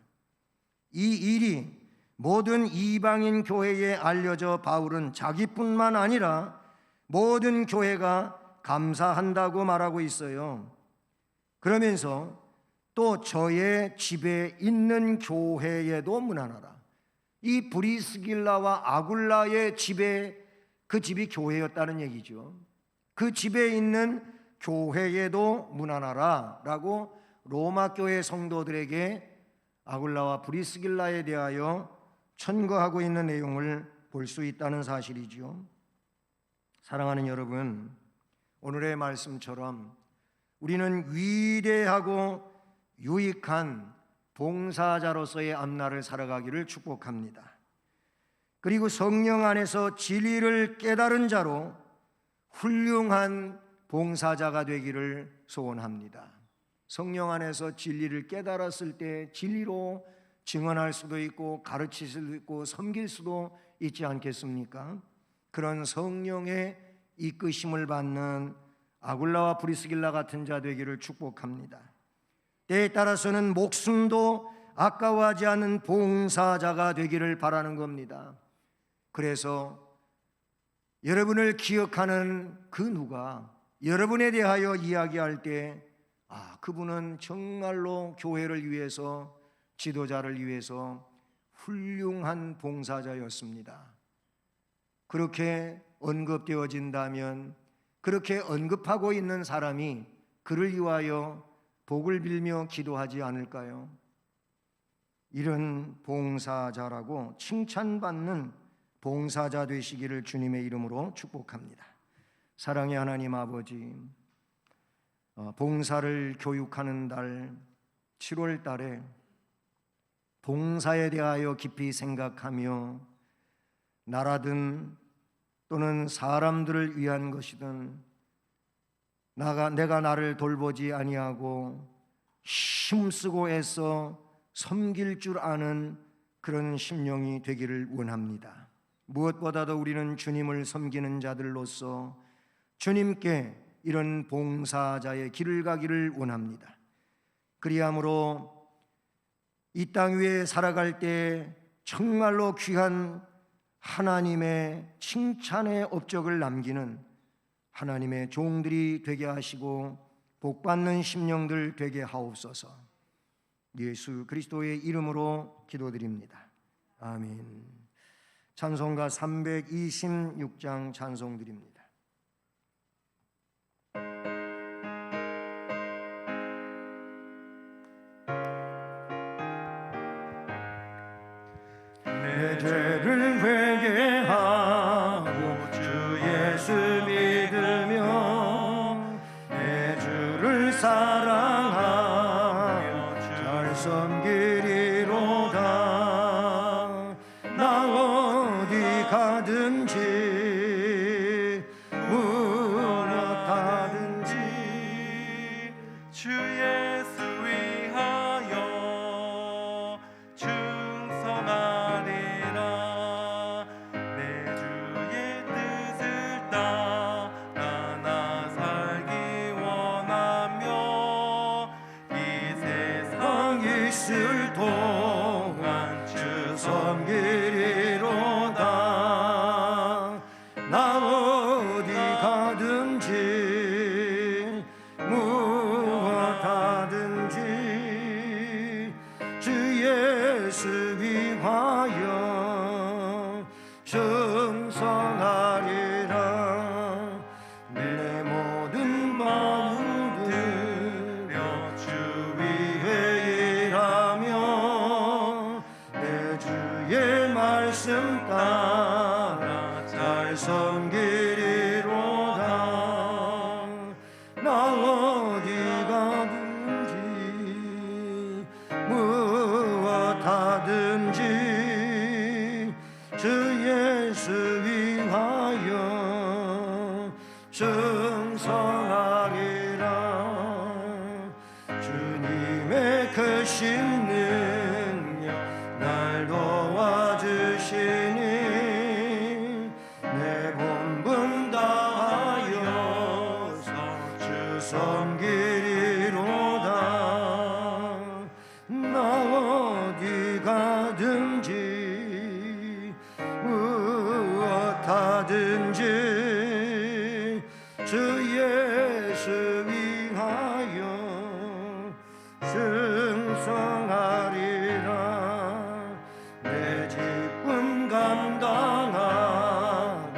[SPEAKER 2] 이 일이 모든 이방인 교회에 알려져 바울은 자기뿐만 아니라 모든 교회가 감사한다고 말하고 있어요. 그러면서 또 저의 집에 있는 교회에도 문안하라. 이 브리스길라와 아굴라의 집에, 그 집이 교회였다는 얘기죠. 그 집에 있는 교회에도 문안하라 라고 로마 교회 성도들에게 아굴라와 브리스길라에 대하여 천거하고 있는 내용을 볼 수 있다는 사실이죠. 사랑하는 여러분, 오늘의 말씀처럼 우리는 위대하고 유익한 봉사자로서의 앞날을 살아가기를 축복합니다. 그리고 성령 안에서 진리를 깨달은 자로 훌륭한 봉사자가 되기를 소원합니다. 성령 안에서 진리를 깨달았을 때 진리로 증언할 수도 있고 가르칠 수도 있고 섬길 수도 있지 않겠습니까? 그런 성령의 이끄심을 받는 아굴라와 브리스길라 같은 자 되기를 축복합니다. 때에 따라서는 목숨도 아까워하지 않는 봉사자가 되기를 바라는 겁니다. 그래서 여러분을 기억하는 그 누가 여러분에 대하여 이야기할 때 그분은 정말로 교회를 위해서, 지도자를 위해서 훌륭한 봉사자였습니다. 그렇게 언급되어진다면, 그렇게 언급하고 있는 사람이 그를 위하여 복을 빌며 기도하지 않을까요? 이런 봉사자라고 칭찬받는 봉사자 되시기를 주님의 이름으로 축복합니다. 사랑의 하나님 아버지, 봉사를 교육하는 달 7월 달에 봉사에 대하여 깊이 생각하며 나라든 또는 사람들을 위한 것이든 내가 나를 돌보지 아니하고 힘쓰고 애써 섬길 줄 아는 그런 심령이 되기를 원합니다. 무엇보다도 우리는 주님을 섬기는 자들로서 주님께 이런 봉사자의 길을 가기를 원합니다. 그리함으로 이 땅 위에 살아갈 때 정말로 귀한 하나님의 칭찬의 업적을 남기는 하나님의 종들이 되게 하시고 복받는 심령들 되게 하옵소서. 예수 그리스도의 이름으로 기도드립니다. 아멘. 찬송가 326장 찬송드립니다.
[SPEAKER 1] 내 죄를 회개하고 주 예수 믿으며 내 주를 사랑하며 잘 섬기리로다. 나 어디 가든지 무엇하든지 주 예수 위하여 충성하리라. 내 주의 뜻을 따라 나 살기 원하며 이 세상 있을 동안 주 섬기리로다. 나 어디 가든지 무엇하든지 주 예수 위하여 충성하리라. 내 모든 마음 들여 주 위에 일하며 내 주의 말씀 따라 잘 섬기리로다. 나 어디 가든지 무엇하든지 주 예수 위하여 충성하리라. 주님의 크신 능력 날 도와주시니 내 본분 다하여서 주 섬기리로다. 나 어디 가든지 무엇하든지 주 예수 위하여 충성하리라. 내 직분 감당하고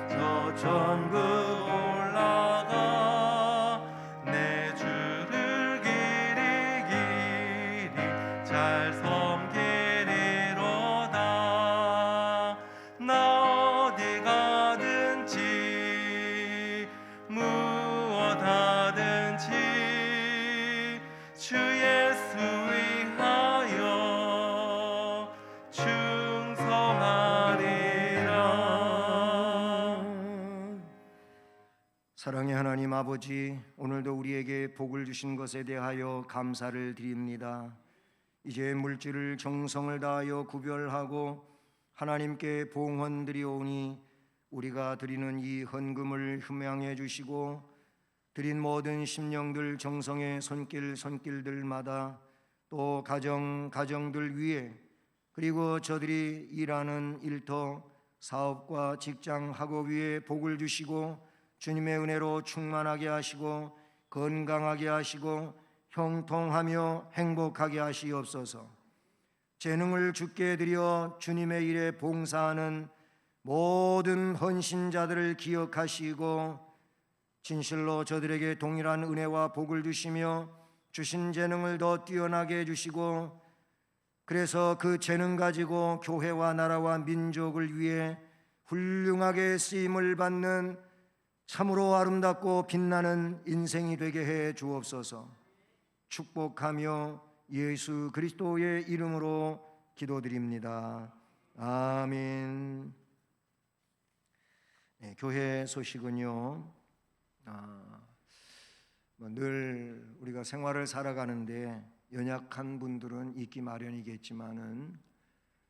[SPEAKER 1] 저 천국 올라가 내 주를 길이 잘 섬기리로다. 나 어디 가든지 무엇하든지 주 예수 위하여 충성하리라.
[SPEAKER 2] 사랑의 하나님 아버지, 오늘도 우리에게 복을 주신 것에 대하여 감사를 드립니다. 이제 물질을 정성을 다하여 구별하고 하나님께 봉헌드리오니 우리가 드리는 이 헌금을 흠양해 주시고 드린 모든 심령들 정성의 손길들마다 또 가정들 위에 그리고 저들이 일하는 일터 사업과 직장 학업 위에 복을 주시고 주님의 은혜로 충만하게 하시고 건강하게 하시고 형통하며 행복하게 하시옵소서. 재능을 주께 드려 주님의 일에 봉사하는 모든 헌신자들을 기억하시고 진실로 저들에게 동일한 은혜와 복을 주시며 주신 재능을 더 뛰어나게 해주시고 그래서 그 재능 가지고 교회와 나라와 민족을 위해 훌륭하게 쓰임을 받는 참으로 아름답고 빛나는 인생이 되게 해 주옵소서. 축복하며 예수 그리스도의 이름으로 기도드립니다. 아멘. 네, 교회 소식은요, 늘 우리가 생활을 살아가는데 연약한 분들은 있기 마련이겠지만은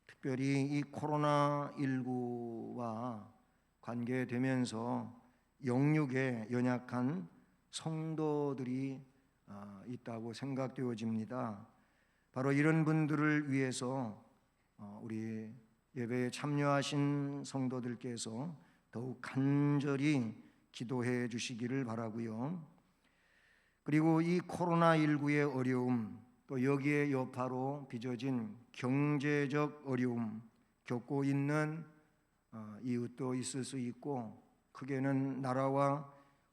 [SPEAKER 2] 특별히 이 코로나19와 관계되면서 영육에 연약한 성도들이 있다고 생각되어집니다. 바로 이런 분들을 위해서 우리 예배에 참여하신 성도들께서 더욱 간절히 기도해 주시기를 바라고요. 그리고 이 코로나19의 어려움, 또 여기에 여파로 빚어진 경제적 어려움 겪고 있는 이웃도 있을 수 있고, 크게는 나라와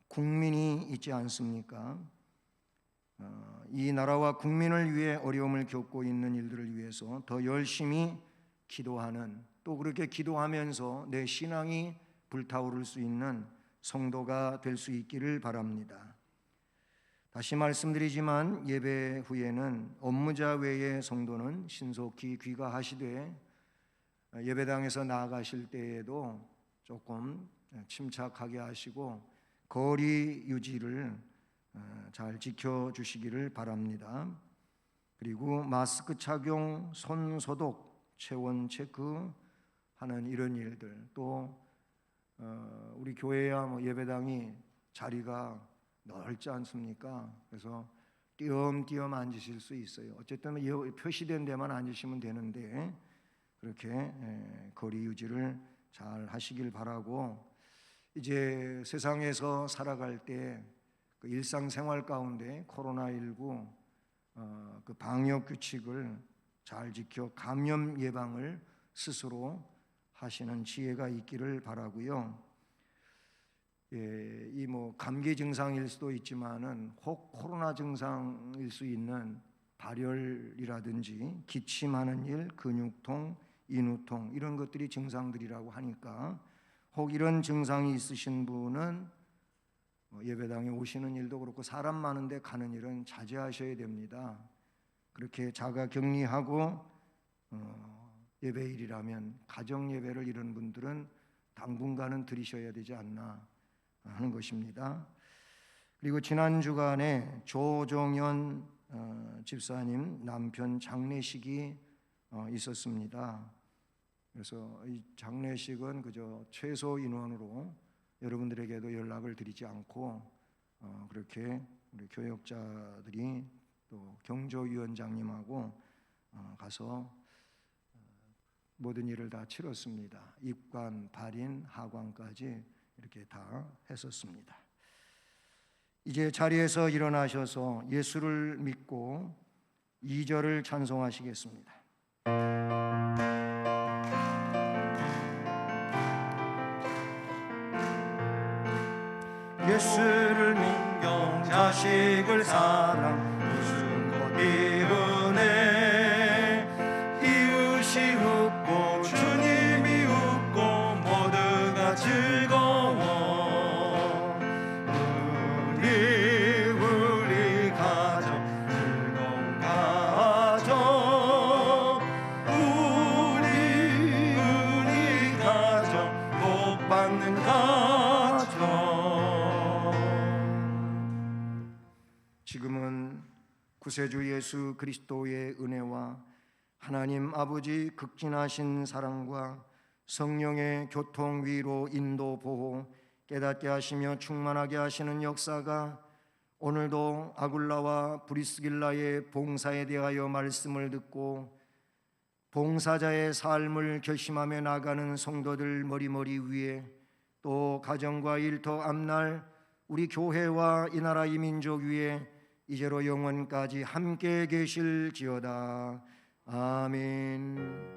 [SPEAKER 2] 국민이 있지 않습니까? 이 나라와 국민을 위해 어려움을 겪고 있는 일들을 위해서 더 열심히 기도하는, 또 그렇게 기도하면서 내 신앙이 불타오를 수 있는 성도가 될 수 있기를 바랍니다. 다시 말씀드리지만 예배 후에는 업무자 외의 성도는 신속히 귀가하시되 예배당에서 나아가실 때에도 조금 침착하게 하시고 거리 유지를 잘 지켜주시기를 바랍니다. 그리고 마스크 착용, 손 소독, 체온 체크하는 이런 일들, 또 우리 교회야 예배당이 자리가 넓지 않습니까? 그래서 띄엄띄엄 앉으실 수 있어요. 어쨌든 표시된 데만 앉으시면 되는데 그렇게 거리 유지를 잘 하시길 바라고, 이제 세상에서 살아갈 때 그 일상생활 가운데 코로나19 그 방역 규칙을 잘 지켜 감염 예방을 스스로 하시는 지혜가 있기를 바라고요. 이 감기 증상일 수도 있지만은 혹 코로나 증상일 수 있는 발열이라든지 기침하는 일, 근육통, 인후통 이런 것들이 증상들이라고 하니까 혹 이런 증상이 있으신 분은 예배당에 오시는 일도 그렇고 사람 많은데 가는 일은 자제하셔야 됩니다. 그렇게 자가 격리하고 예배일이라면 가정 예배를 이런 분들은 당분간은 드리셔야 되지 않나 하는 것입니다. 그리고 지난 주간에 조정현 집사님 남편 장례식이 있었습니다. 그래서 이 장례식은 그저 최소 인원으로 여러분들에게도 연락을 드리지 않고 그렇게 우리 교역자들이 또 경조위원장님하고 가서 모든 일을 다 치렀습니다. 입관, 발인, 하관까지 이렇게 다 했었습니다. 이제 자리에서 일어나셔서 예수를 믿고 2절을 찬송하시겠습니다.
[SPEAKER 1] 예수를 믿경 자식을 사랑 무슨 것 이루네. 이웃이 웃고 주님이 웃고 모두가 즐거워. 우리 가정 즐거운 가정, 우리 가정 복 받는 가정.
[SPEAKER 2] 지금은 구세주 예수 그리스도의 은혜와 하나님 아버지 극진하신 사랑과 성령의 교통, 위로, 인도, 보호, 깨닫게 하시며 충만하게 하시는 역사가 오늘도 아굴라와 브리스길라의 봉사에 대하여 말씀을 듣고 봉사자의 삶을 결심하며 나가는 성도들 머리머리 위에, 또 가정과 일터 앞날 우리 교회와 이 나라 이 민족 위에 이제로 영원까지 함께 계실지어다. 아멘.